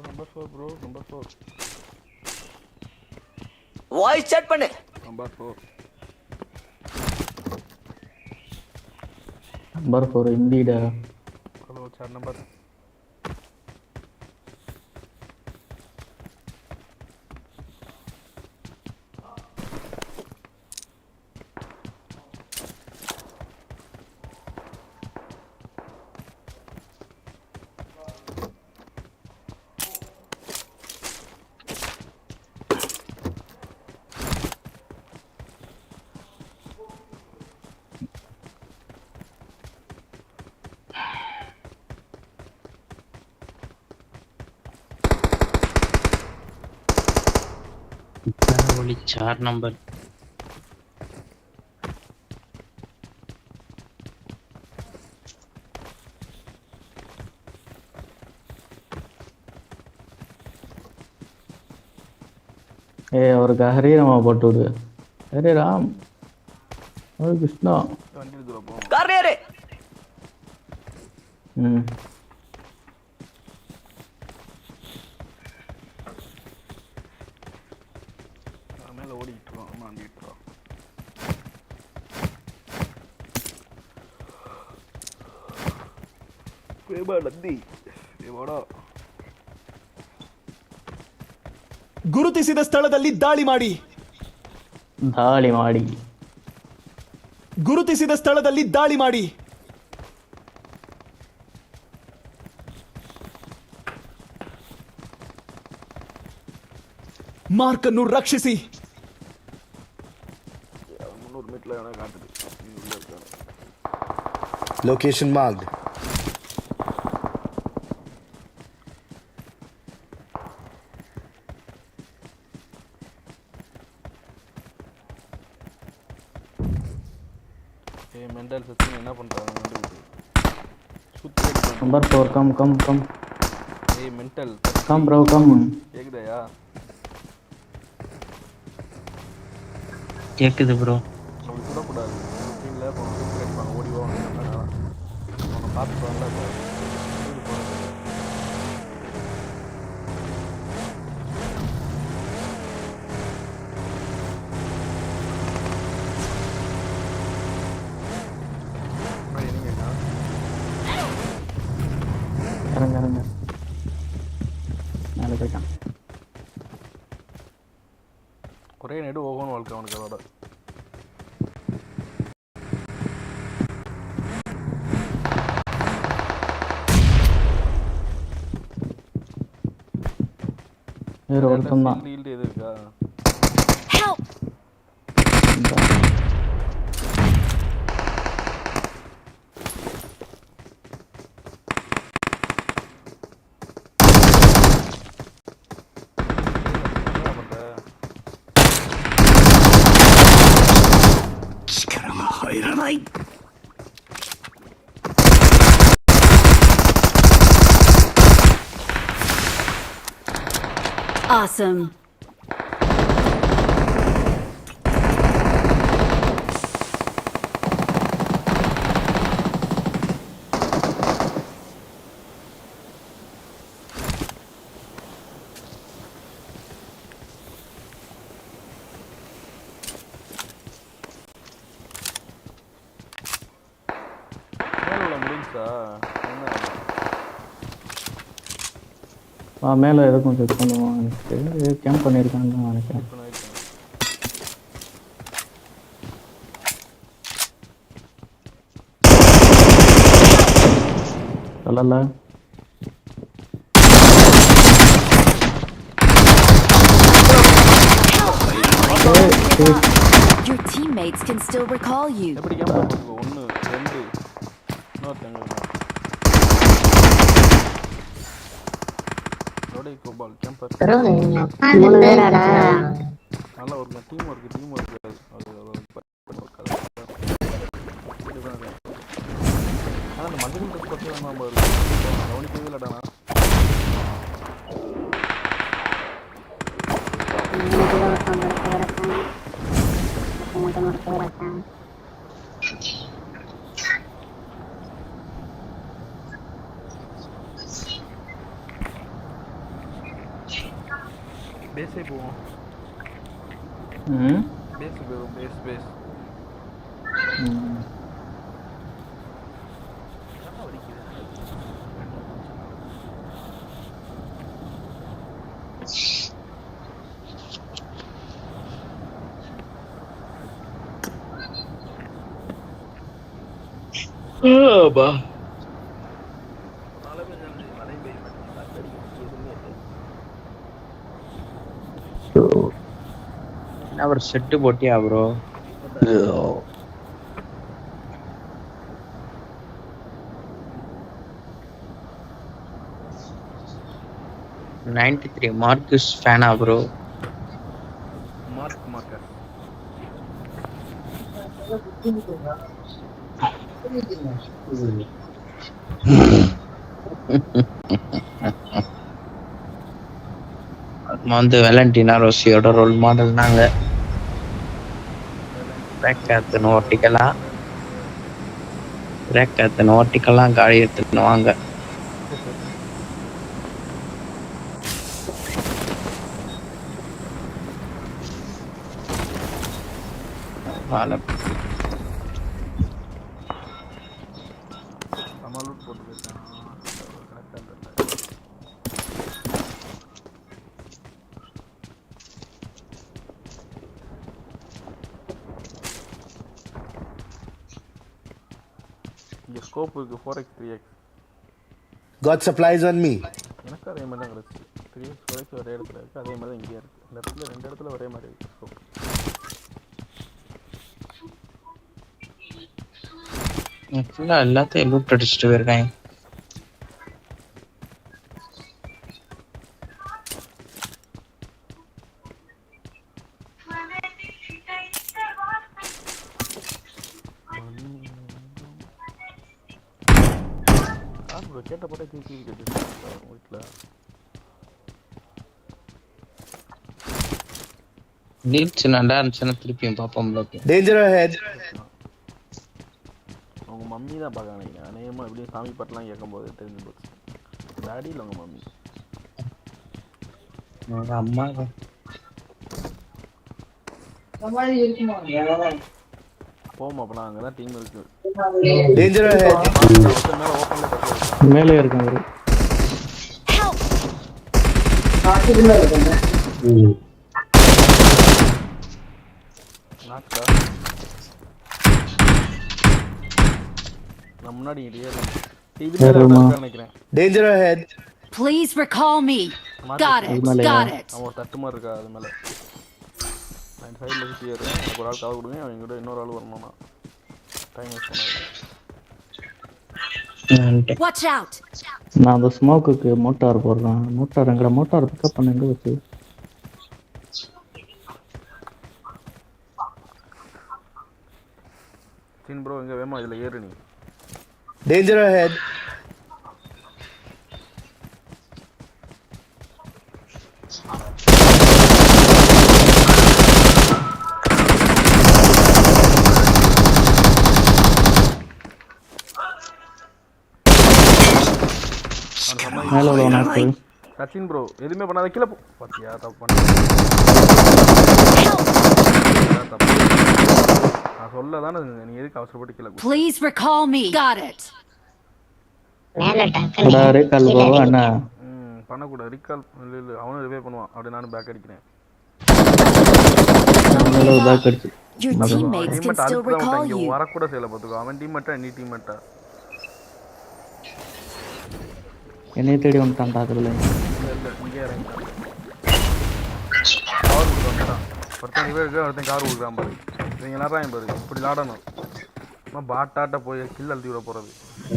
Speaker 3: Number 4 bro, number 4
Speaker 9: voice set பண்ணு.
Speaker 3: நம்பர் 4
Speaker 7: நம்பர் 4 இந்திடா.
Speaker 3: ஹலோ சார் நம்பர்
Speaker 2: बोली 4 नंबर.
Speaker 7: அவருக்கு ஹரே ராமா போட்டு விடு. ஹரே ராம், ஹரே கிருஷ்ணா.
Speaker 3: வண்டி எடுத்துட்டு போவோம்.
Speaker 9: கார் ஏறு.
Speaker 3: மேலே ஓடிக்கிட்டு இருக்கோம். ஆமாம், வண்டி எடுத்துருவோம். ನದ್ದಿ ಓಡೋ.
Speaker 9: ಗುರುತಿಸಿದ ಸ್ಥಳದಲ್ಲಿ ದಾಳಿ ಮಾಡಿ. ಗುರುತಿಸಿದ ಸ್ಥಳದಲ್ಲಿ ದಾಳಿ ಮಾಡಿ. ಮಾರ್ಕ್ ಅನ್ನು ರಕ್ಷಿಸಿ.
Speaker 3: 300 ಮೀಟರ್ ಕಾಣ್ತದೆ.
Speaker 11: Location marked.
Speaker 3: மெண்டல் சச்சின் என்ன பண்றாங்க?
Speaker 7: Number 4 come.
Speaker 3: ஏய் மெண்டல்
Speaker 7: கம் ப்ரோ கம்.
Speaker 3: கேக்குதா?
Speaker 2: கேக்குது ப்ரோ.
Speaker 3: அப்படி சொல்லக்கூடாது. டீம்ல போன அடிப்பாங்க, ஓடி வா. அவனை பார்த்து வரல.
Speaker 7: இறங்க மேலே போயிட்டான்.
Speaker 3: ஒரே நெடு ஓகோன்னு வாழ்க்கை அவனுக்கு. அதோட
Speaker 7: வேறு ஒருத்தம் தான்.
Speaker 3: எது இருக்கா?
Speaker 5: Awesome.
Speaker 7: மேலே எதுக்கும் செக் பண்ணுவோம். எனக்கு கேம்ப் பண்ணியிருக்கான்னு நினைக்கிறேன். சொல்லல.
Speaker 5: Your teammates can still recall you.
Speaker 3: எப்படி கேம்ப் பண்ணுங்க? 1 2 இன்னொருத்தங்க லோடே கோபால் கேம்பர்.
Speaker 8: மூணு பேராடா.
Speaker 3: நல்ல ஒரு டீம் ஒர்க் அது ஆனா அந்த மஞ்சள் ட்ரெஸ் பத்தி நம்ம கவனிக்கவே இல்லடா. பேஸே போவோம். பேஸ் போவோம். பேஸ்
Speaker 6: என்ன ஒரு செட்டு போட்டியா ப்ரோ? 93 மார்க்கஸ் ஃபேனா ப்ரோ?
Speaker 3: மார்க்கர்
Speaker 6: வந்து வேலண்டினா ரோசியோட ரோல் மாடல் நாங்க. ரேக் ஏத்தணும் ஓட்டிக்கலாம் காடி எடுத்துன்னு வாங்க.
Speaker 3: சமாளூட் போட்டு போயிட்டான். இங்கே ஸ்கோப் இருக்குது 4x 3x.
Speaker 9: God supplies on me.
Speaker 3: எனக்கு அதே மாதிரி தான் கிடச்சி 3x 4x ஒரே இடத்துல இருக்குது, அதே மாதிரி தான் இங்கேயே இருக்குது. இந்த இடத்துல 2 இடத்துல ஒரே மாதிரி இருக்குது ஸ்கோப்.
Speaker 6: ஃபுல்லாக எல்லாத்தையும் லூட் அடிச்சுட்டு போயிருக்காங்க.
Speaker 3: கேட்ட போட்டே தூக்கி கேட்டு வீட்டில்
Speaker 6: நீட்ஸ் நல்லா இருந்துச்சுன்னா திருப்பியும் பார்ப்போம்ல.
Speaker 9: Danger ahead.
Speaker 3: அவங்க மம்மி தான் பார்க்க நினைக்கிறேன். அநேகமாக எப்படியும் சாமி பாட்டெலாம் கேட்கும்போது தெரிஞ்சு போச்சு. டாடி இல்லை உங்கள் மம்மி.
Speaker 6: உங்கள் அம்மா
Speaker 3: போமா அப்பலாம் அங்கே தான் டீம் இருக்குது.
Speaker 9: Danger ahead.
Speaker 3: மேலே ஓப்பனில்
Speaker 7: மேலே இருக்கும் அவரு. நான் முன்னாடி நினைக்கிறேன்.
Speaker 9: Danger ahead.
Speaker 5: Please recall me. Got it. Got it.
Speaker 3: அவன் ஒரு தட்டு மாதிரி இருக்கா அது மேலே. நான் சைடில் சுற்றி ஏறுறேன். எனக்கு ஒரு ஆள் கவர் கொடுங்க, அவங்க கூட இன்னொரு ஆள் வரணும்னா டைம் வேஸ்ட் பண்ணாது.
Speaker 5: Watch out.
Speaker 7: நான் அந்த ஸ்மோக்குக்கு மோட்டார் போடுறேன். மோட்டார் எங்கட மோட்டார் பிக்கப் பண்ண எங்க வச்சு?
Speaker 3: சின் ப்ரோ எங்க வேமா இதுல ஏறு நீ.
Speaker 9: Danger ahead.
Speaker 7: மேல உள்ள நாக்கு.
Speaker 3: சச்சின் ப்ரோ எதுவுமே பண்ணாத கீழே போ. பாத்தியா தப்பு பண்ண. நான் சொல்ல தானே நீ எதுக்கு அவசரப்பட்டு கீழே போ.
Speaker 5: Please recall me. Got it.
Speaker 7: அடாரே கால் போவா அண்ணா.
Speaker 3: பண்ணக்கூடாது. ரீகால் இல்லை அவனும் ரிவே பண்ணுவான். அப்படியே நானும் பேக் அடிக்கிறேன்.
Speaker 7: மேல பேக் அடிச்சு.
Speaker 5: Your teammates can still recall you.
Speaker 3: வரக்கூட செய்யல பாத்துக்கோ. அவன் டீம்மேட்டா நீ டீம்மேட்டா?
Speaker 7: என்னைய தேடி வந்துட்டான்டா அதுல.
Speaker 3: இல்லை இங்கே இறங்கிட்டான். கவர் கொடுக்குறான். ஒருத்தன் இவன் இருக்கு, ஒருத்தன் கவர் கொடுக்குறான் பாரு. இவங்க எல்லாரும் பாரு இப்படி விளாடணும். நம்ம பாட்டாட்ட போய் கில் அழுத்தி விட போகிறது.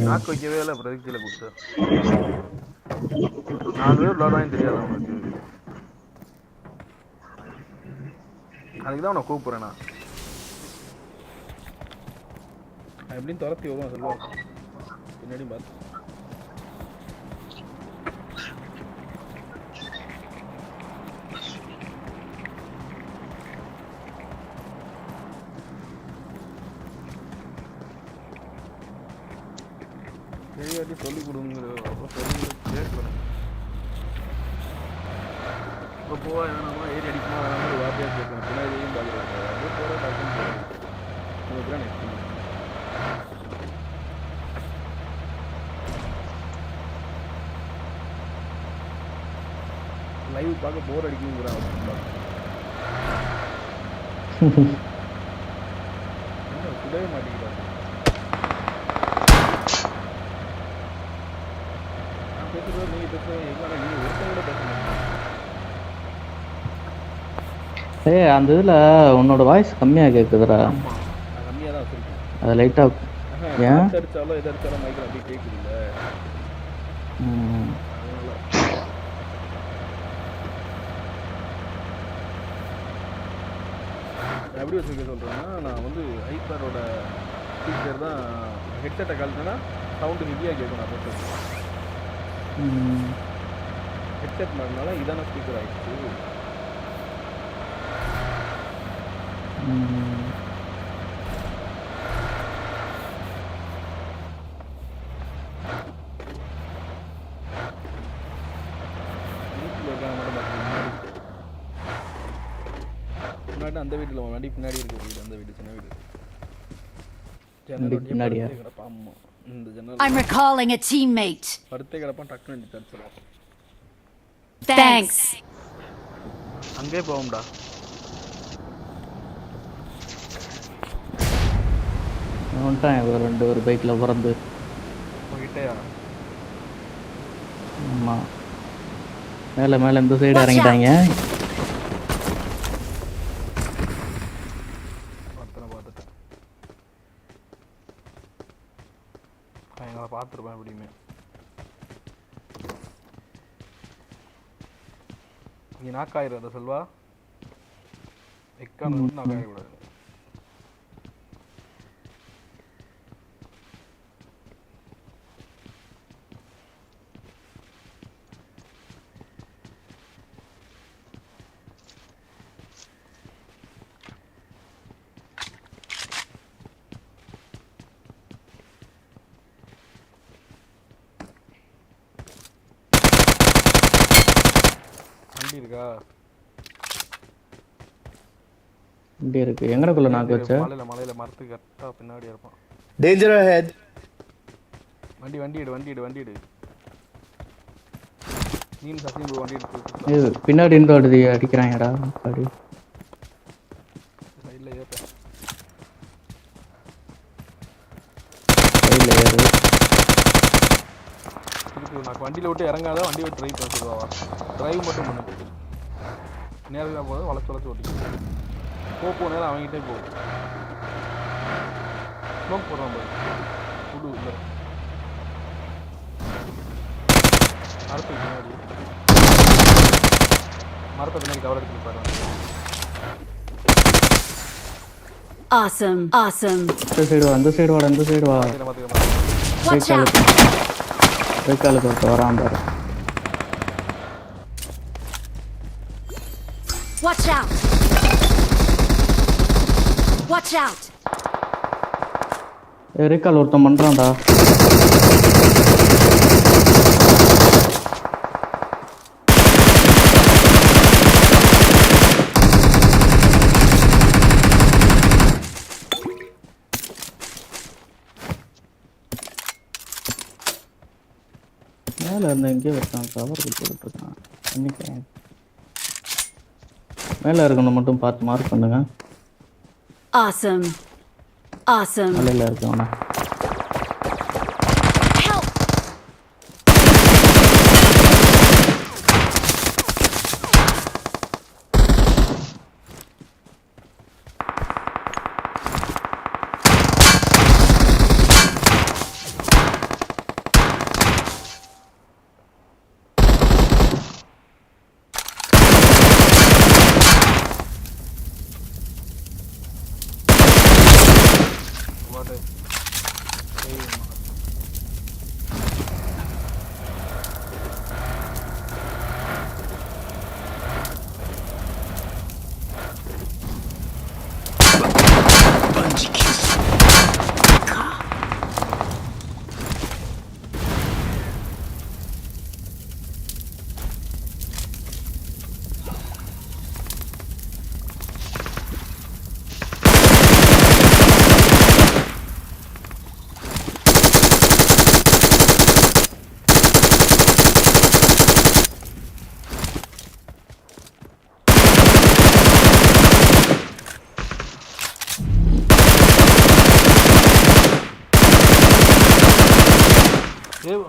Speaker 3: நாக்கு வைக்கவே இல்லை. அப்புறம் கீழே கொடுத்து 4 பேர் விளாடுவாங்க தெரியாது அவனுக்கு. அதுக்கு தான் உன்னை கூப்பிட்றேன். நான் எப்படின்னு துரத்தி வருவான் சொல்லுவான். பின்னாடி பார்த்து தெரியாட்டி சொல்லிக் கொடுங்கிற சொல்லி கேட்கணும். இப்போ போவா வேணாமா ஏறி அடிக்குமா வேணாமா ஒரு வார்த்தையாக கேட்கணும். பின்னாடியும் பார்க்குறாங்க. அப்படியே போகிற டக்குன்னு போகிறேன். உங்களுக்கு தான் நெக்ஸ்ட் லைவ் பார்க்க போர் அடிக்குங்கிறான். சுடவே மாட்டேங்கிறாங்க.
Speaker 7: ஏய் அந்த இதுல உன்னோட வாய்ஸ் கம்மியா கேக்குதுடா.
Speaker 3: கம்மியா தான் வச்சிருக்கேன்.
Speaker 7: அது லைட்டா ஏன்
Speaker 3: அடிச்சாலும் எது அடிச்சாலும் மைக்ல அப்படியே கேக்குது இல்ல. எப்படி வச்சுக்க சொல்றேன்னா, நான் வந்து ஐபாரோட ஸ்பீக்கர் தான் ஹெட்செட்டை கழட்டினா சவுண்டு ஹெவியாக கேட்கும். நான் போட்டு ஹெட்செட் மாறினால இதான ஸ்பீக்கர் ஆயிடுச்சு. வீட்டில் இருக்காங்க முன்னாடி அந்த வீட்டில் வண்டி பின்னாடி இருக்க வீடு. அந்த வீடு சின்ன வீடு.
Speaker 7: பின்னாடியா?
Speaker 3: ஆமா இந்த ஜன்னல்.
Speaker 5: I'm recalling a teammate.
Speaker 3: படுத்தே கிடப்பான். டக்குன்னு அடிச்சு அடிச்சிடும்.
Speaker 5: Thanks.
Speaker 3: அங்கே போவோம்டா.
Speaker 7: வந்துட்டான் இவன் ஒரு பைக்கில் பிறந்து.
Speaker 3: உங்ககிட்டயா?
Speaker 7: ஆமாம், மேலே மேலே இந்த சைடு இறங்கிட்டாங்க.
Speaker 3: பார்த்துட்டேன். எங்களை பார்த்துருப்பேன் எப்படியுமே. நீ நாக்காயிராத செல்வா, எக்கான நாக்காயிடக்கூடாது. வண்டி இருக்கா?
Speaker 7: வண்டி இருக்கு. எங்கனக்குள்ள நாக்கு வச்ச?
Speaker 3: மலையில மரத்துக்கு கரெக்டா பின்னாடி இருப்பான்.
Speaker 9: Danger ahead.
Speaker 3: வண்டி எடு. நீங்க சத்தியம் ப்ரோ வண்டி எடுத்து.
Speaker 7: இது பின்னாடி இருந்து ஓடுது, அடிக்கிறாங்கடா. அடி.
Speaker 3: சைடுல ஏறு. நான் வண்டியில விட்டு இறங்காத, வண்டி விட்டு டிரைவ் பண்ண சொல்லுவா. டிரைவ் மட்டும் பண்ணு. நேரா போது வளைச்சு ஓட்டிக்க. போ நேரம் அவங்கிட்டே போ. ஸ்மோக் போடுறான் பாரு. புடு இல்லை மரத்துக்கு பின்னாடி, மரத்தை பின்னாடி கவர் எடுத்து பாரு.
Speaker 5: Awesome.
Speaker 7: அந்த சைடு வா.
Speaker 5: Watch out.
Speaker 7: கைக்காலுக்கு ஒருத்த வரான் பாரு.
Speaker 5: Watch out.
Speaker 7: கைக்கால் ஒருத்தன் பண்றான்டா. மேலே இருந்து எங்கேயோ இருக்கான், கவருக்கு போட்டுருக்கான். பண்ணிக்கிறேன். மேலே இருக்கணும் மட்டும் பார்த்து மார்க் பண்ணுங்க.
Speaker 5: Awesome.
Speaker 7: மலையில் இருக்கவனா?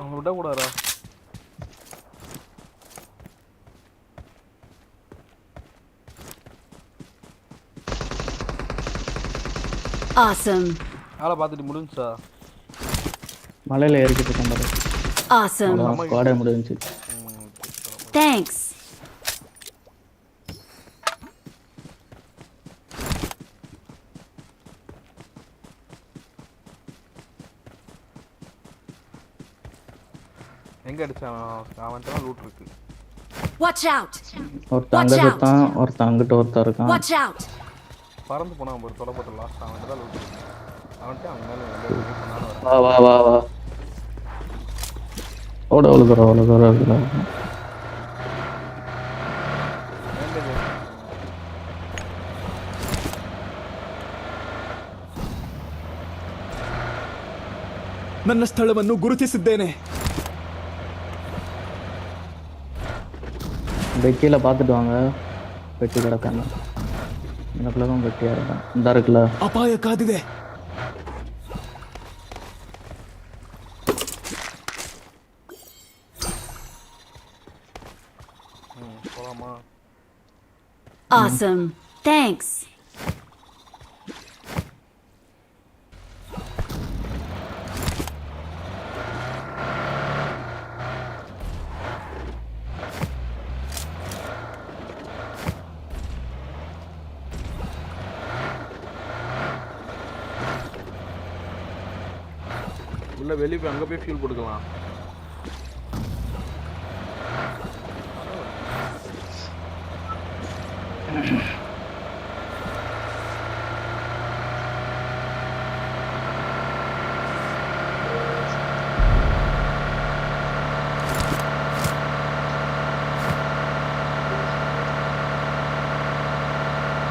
Speaker 3: அவங்க விடக்கூடாதா?
Speaker 5: Awesome.
Speaker 3: ஆளை பார்த்துட்டு முடிஞ்சா?
Speaker 7: மலையில் ஏறிக்கிட்டு இருக்கேன் பாரு.
Speaker 5: Awesome.
Speaker 7: ஸ்குவாடே முடிஞ்சு.
Speaker 5: Thanks.
Speaker 3: எங்க அடிச்சான்? அவன்கிட்ட லூட் இருக்கு.
Speaker 5: Watch out.
Speaker 7: ஒருத்தன் அங்கே சுத்தான், ஒருத்தன் அங்கிட்ட ஒருத்தன் இருக்கான்.
Speaker 5: Watch out.
Speaker 3: பறந்து போனான் ஒரு தொலை போட்டு லாஸ்ட். அவன்கிட்ட தான் லூட் இருக்கு. அவன்கிட்ட அவங்க மேலே
Speaker 7: வா. அவ்வளோ தூரம்.
Speaker 11: ನನ್ನ ಸ್ಥಳವನ್ನು ಗುರುತಿಸಿದ್ದೇನೆ.
Speaker 7: கீழே பார்த்துட்டு வாங்க. பெட்டி கிடக்காங்க. எனக்குள்ளதான் பெட்டியா இருக்கான். இந்த இருக்குல்ல
Speaker 11: ಅಪಾಯ ಕಾದಿದೆ.
Speaker 5: Awesome. Thanks.
Speaker 3: உள்ள வெளியே போய் அங்கே போய் ஃபியூல் போட்டுக்கலாம்.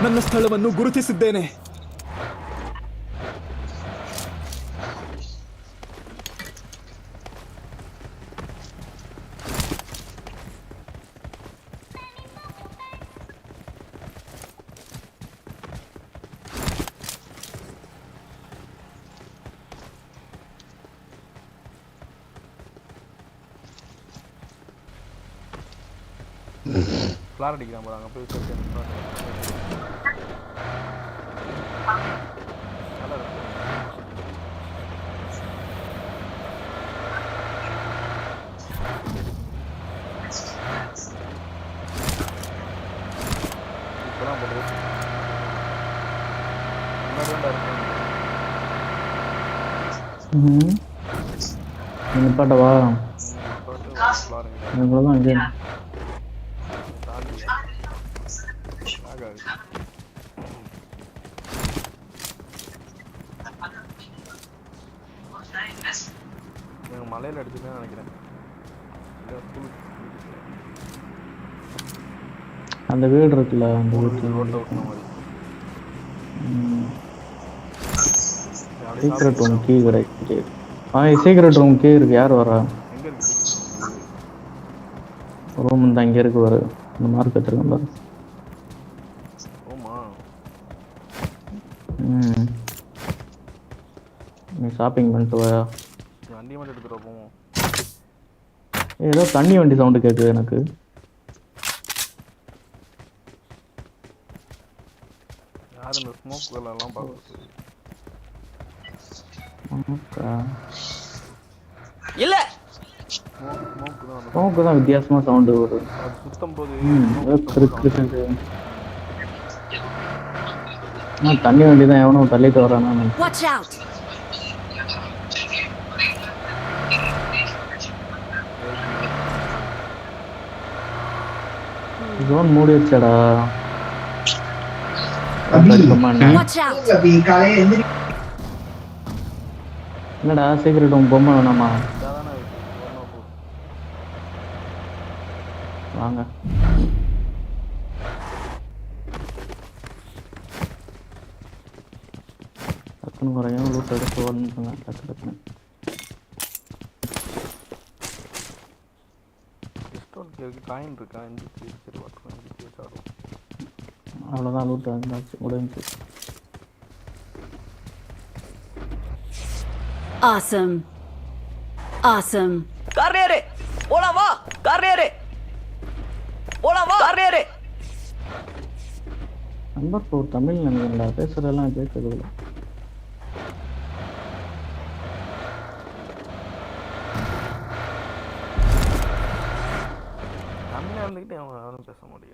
Speaker 11: ನನ್ನ ಸ್ಥಳವನ್ನು ಗುರುತಿಸಿದ್ದೇನೆ.
Speaker 3: ஃப்ளார் அடிக்கிறான் போல, அங்கே போய் இப்போதான் போட்டு
Speaker 7: நிப்பாட்டவா எவ்வளோதான் அங்கே
Speaker 3: மலையில் அடிச்சுதான் நினைக்கிறேன்.
Speaker 7: அந்த வீடு இருக்குல்ல, அந்த வீட்டு
Speaker 3: ரோட்டில் ஓட்டின மாதிரி.
Speaker 7: சீக்ரெட் ரூம் கீ கிடைக்கு. சீக்ரெட் ரூம் கீ இருக்கு. யார் வரா?
Speaker 3: எங்கே இருக்கு
Speaker 7: ரூம் இந்த அங்கே இருக்கு வரு. இந்த மார்க் வச்சிருக்கேன் பாரு.
Speaker 3: ரூமா?
Speaker 7: நீ ஷாப்பிங் பண்ணிட்டு வா.
Speaker 3: வண்டி மட்டும் எடுத்துகிட்டு போவோம்.
Speaker 7: ஏதோ தண்ணி வண்டி சவுண்டு கேட்குது எனக்கு.
Speaker 3: யார் இந்த ஸ்மோக்கெல்லாம் பார்க்குறது?
Speaker 11: இல்ல
Speaker 7: ஸ்மோக்கு தான் வித்தியாசமா சவுண்டு வரும்.
Speaker 3: அது சுத்தம் போது
Speaker 7: தண்ணி வண்டி தான் எவனும் தள்ளிட்டு வரானா.
Speaker 5: Watch out.
Speaker 7: ஜோன் மூடி வச்சடா.
Speaker 5: Watch out.
Speaker 7: என்னடா சீக்கிரம் உன் பொம்மை வேணாமா? வாங்க. டக்குன்னு குறையும் லூட் எடுத்து ஓடணுங்க. டக்கு டக்குன்னு
Speaker 3: காயின் இருக்கா?
Speaker 7: அவ்வளோதான் லூட் இருந்தாச்சு, முடிஞ்சு.
Speaker 5: Awesome. Awesome.
Speaker 11: கார்னியரே போலாம் வா. கார்னியரே போலாம் வா. கார்னியரே
Speaker 7: நம்பர் 4 தமிழ் நினைக்கிறா. பேசுறதெல்லாம் கேட்குது.
Speaker 3: தமிழ் இருந்துக்கிட்டு அவன் யாரும் பேச முடியும்.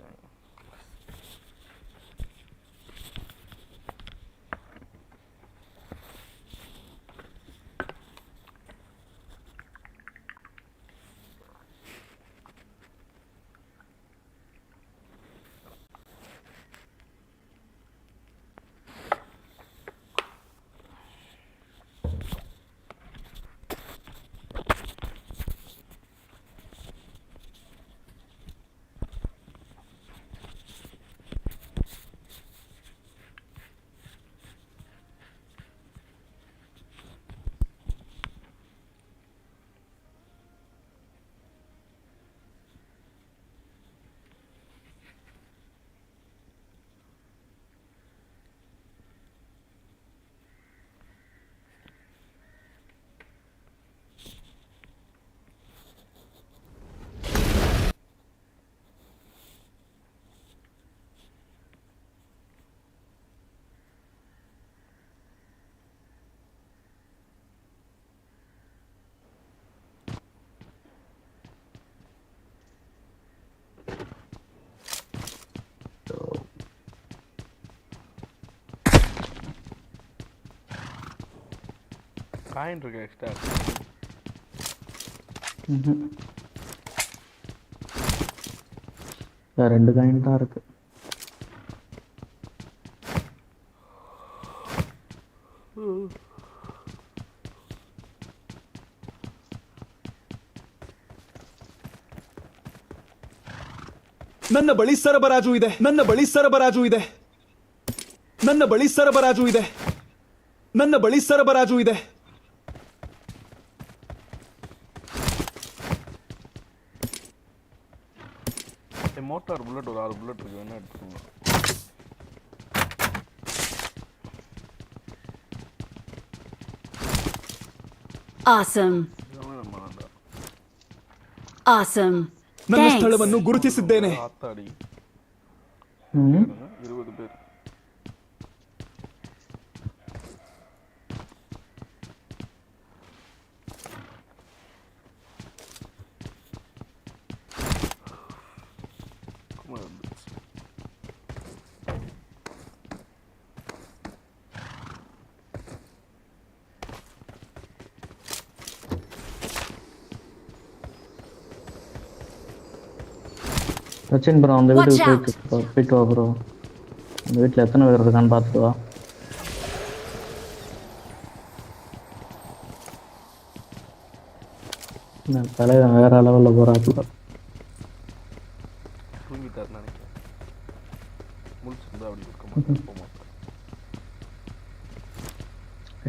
Speaker 3: காயின் இருக்கு எக்ஸ்ட்ரா.
Speaker 7: ரெண்டு காயின் தான் இருக்கு.
Speaker 11: ನನ್ನ ಬಳಿ ಸರಬರಾಜು ಇದೆ, ನನ್ನ ಬಳಿ ಸರಬರಾಜು ಇದೆ, ನನ್ನ ಬಳಿ ಸರಬರಾಜು ಇದೆ, ನನ್ನ ಬಳಿ ಸರಬರಾಜು ಇದೆ.
Speaker 3: மோட்டார் புல்லட் ஒரு 6 புல்லட் இருக்கு, வேணா எடுத்துக்கோங்க.
Speaker 5: Awesome. Awesome.
Speaker 11: ನನ್ನ ಸ್ಥಳವನ್ನು ಗುರುತಿಸಿದ್ದೇನೆ.
Speaker 3: ஆத்தாடி 20 பேர்.
Speaker 7: சச்சின் ப்ரோ அந்த வீட்டுக்கு போயிட்டு வா ப்ரோ. அந்த வீட்டில் எத்தனை பேர் இருக்கான்னு பார்த்துட்டு வா. தலைவன் வேற லெவலில் போகிறாப்புல.
Speaker 3: தூங்கிட்டார் நினைக்கிறேன். முழிச்சிருந்தா அப்படி இருக்க மாட்டேன், போக மாட்டேன்.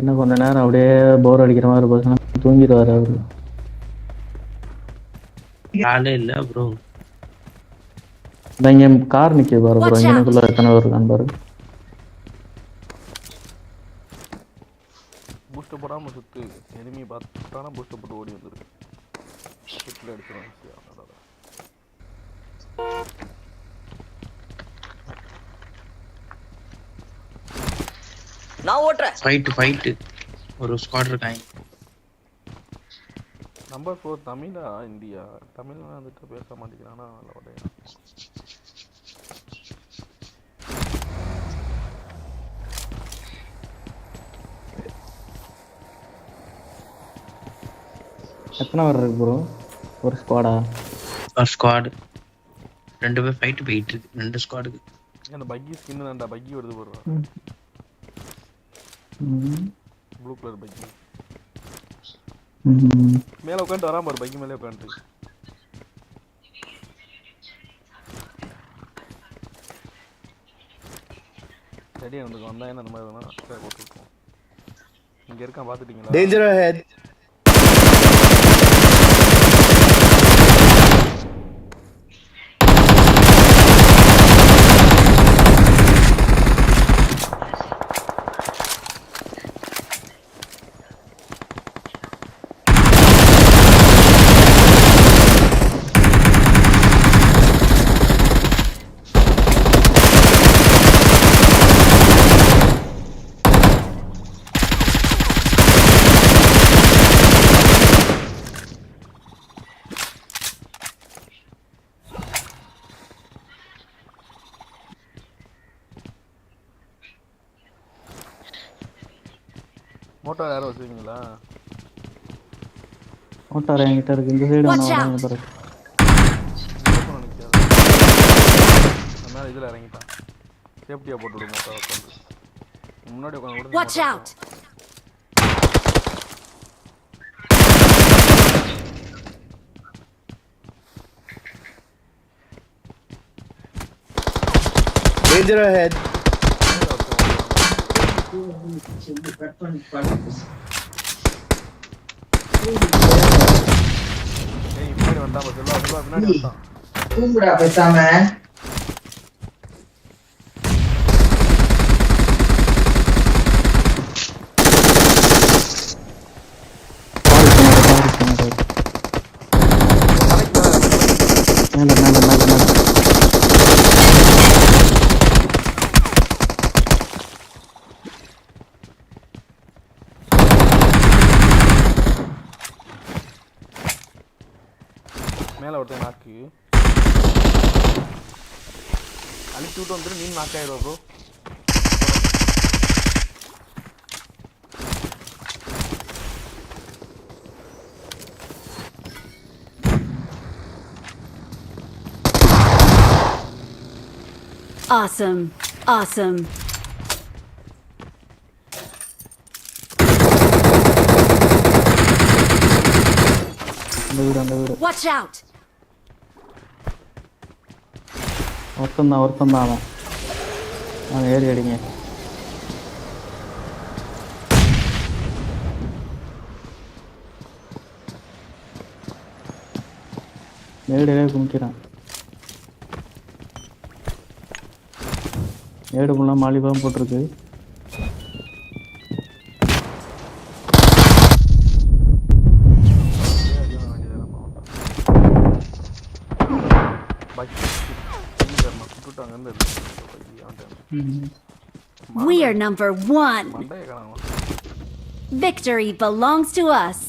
Speaker 7: என்ன கொஞ்ச நேரம் அப்படியே போர் அடிக்கிற மாதிரி போச்சுன்னா தூங்கிடுவார் அவரு.
Speaker 2: ஆளே இல்லை ப்ரோ.
Speaker 7: இங்கே கார் நிற்க பாரு ப்ரோ. இங்கனுக்குள்ள எத்தனை பேர் இருக்கான்னு பாரு.
Speaker 3: பூஸ்ட் போடாமல் சுத்து. எனிமி பார்த்துட்டானா பூஸ்ட் போட்டு ஓடி வந்துருக்கு. சுற்றில் அடிச்சிடும்.
Speaker 11: நான் ஓட்டுறேன்.
Speaker 2: ஃபைட் ஒரு ஸ்குவாட் இருக்காங்க.
Speaker 3: நம்பர் 4 தமிழா இந்தியா? தமிழ்ல வந்துட்டு பேச மாட்டேங்கிறானா? நல்ல உடைய
Speaker 7: எத்தனை பேர் இருக்கு ப்ரோ? ஒரு ஸ்குவாடா?
Speaker 2: ஒரு ஸ்குவாட். 2 பேர் ஃபைட் போயிட்டு இருக்கு 2 ஸ்குவாடுக்கு.
Speaker 3: அந்த பக்கி ஸ்கின் தான்டா. பக்கி வருது போடுறா. ப்ளூ கலர் பக்கி. மேல உட்காந்து வராம பாரு. பக்கி மேலே உட்காந்து. ரெடியா வந்து வந்தா என்ன அந்த மாதிரி வேணா போட்டுருக்கோம். இங்க இருக்கான் பாத்துட்டீங்களா?
Speaker 9: Danger ahead.
Speaker 3: மோட்டார் யாரும் வச்சுருக்கீங்களா?
Speaker 7: மோட்டார் என்கிட்ட இருக்கு. இந்த சைடு வராங்க பாரு.
Speaker 3: அதனால இதில் இறங்கிட்டான். சேஃப்டியாக போட்டு விடு மோட்டார் உட்காந்து. முன்னாடி உட்காந்து.
Speaker 5: Watch out.
Speaker 9: Danger ahead.
Speaker 3: முன்னாடி வந்தான் முன்னாடி வந்தான்.
Speaker 6: தூங்குடா பேசாம.
Speaker 3: மேலே ஒருத்தன் நாக்கு அழிச்சு விட்டு வந்துட்டு மீன் நாக்காயிரும் ப்ரோ.
Speaker 5: Awesome. Awesome.
Speaker 7: அந்த வீடு
Speaker 5: Watch out.
Speaker 7: ஒருத்தன் தான் அவன் ஏறி அடிங்க. மேடையிலே குமிக்கிறான். மேடு ஃபுல்லாக மாலிபாம் போட்டிருக்கு.
Speaker 5: We are number 1. Victory belongs to us.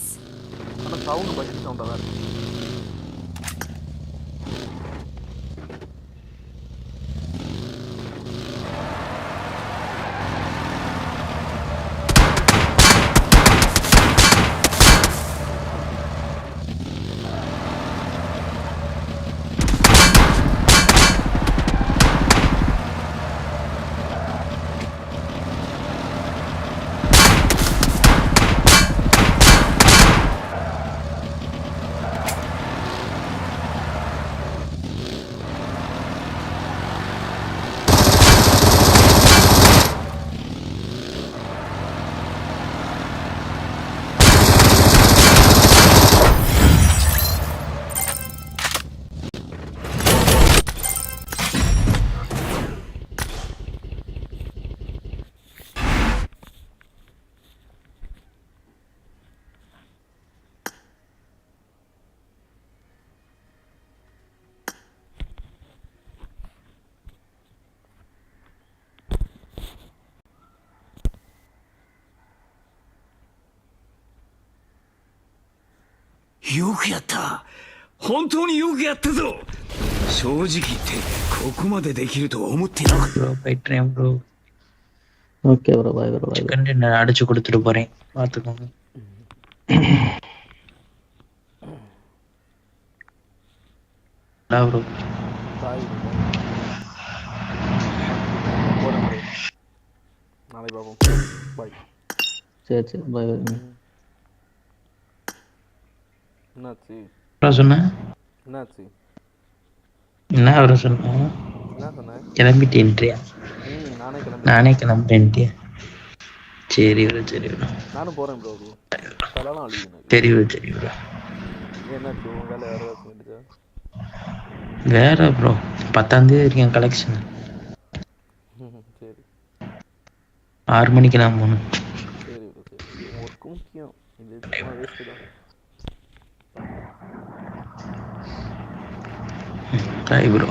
Speaker 2: போயிட்டுறேன் ப்ரோ.
Speaker 7: Okay bro, bye bro.
Speaker 2: Container அடிச்சு கொடுத்துட்டு போறேன், பார்த்துக்கோங்க. ப்ரோ
Speaker 3: நாளைக்கு பார்ப்போம். பாய்.
Speaker 7: சரி பாய்.
Speaker 3: என்னாச்சு
Speaker 2: சொன்ன?
Speaker 3: என்னாச்சு?
Speaker 2: என்ன அவரை சொன்ன?
Speaker 3: என்ன சொன்னேன்?
Speaker 2: கிளம்பிட்டேன்றியா? நானே கிளம்புறேன்ட்டியா? சரி ப்ரோ, சரி ப்ரோ.
Speaker 3: நானும் போறேன் ப்ரோ. தலலாம் அழியுது.
Speaker 2: சரி ப்ரோ, சரி ப்ரோ.
Speaker 3: என்னாச்சு உங்க வேலை வேற ஏதாச்சும் வந்துச்சா?
Speaker 2: வேற ப்ரோ 10ஆம் தேதி இருக்கேன் கலெக்ஷன்.
Speaker 3: சரி
Speaker 2: 6 மணிக்கு நான் போகணும்.
Speaker 3: சரி ப்ரோ, சரி. ஒர்க்கு முக்கியம். இது வேஸ்ட் தான்.
Speaker 2: Bye bro.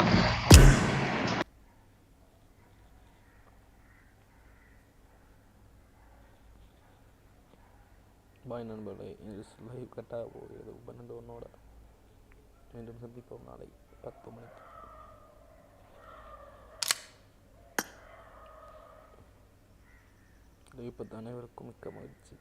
Speaker 3: பாய் நண்பர்களே, லைவ் கட்டாக போகிறது 12:01. மீண்டும் சந்திப்போம் நாளை 10 மணிக்கு. லைவ் பார்த்த அனைவருக்கும் மிக்க மகிழ்ச்சி.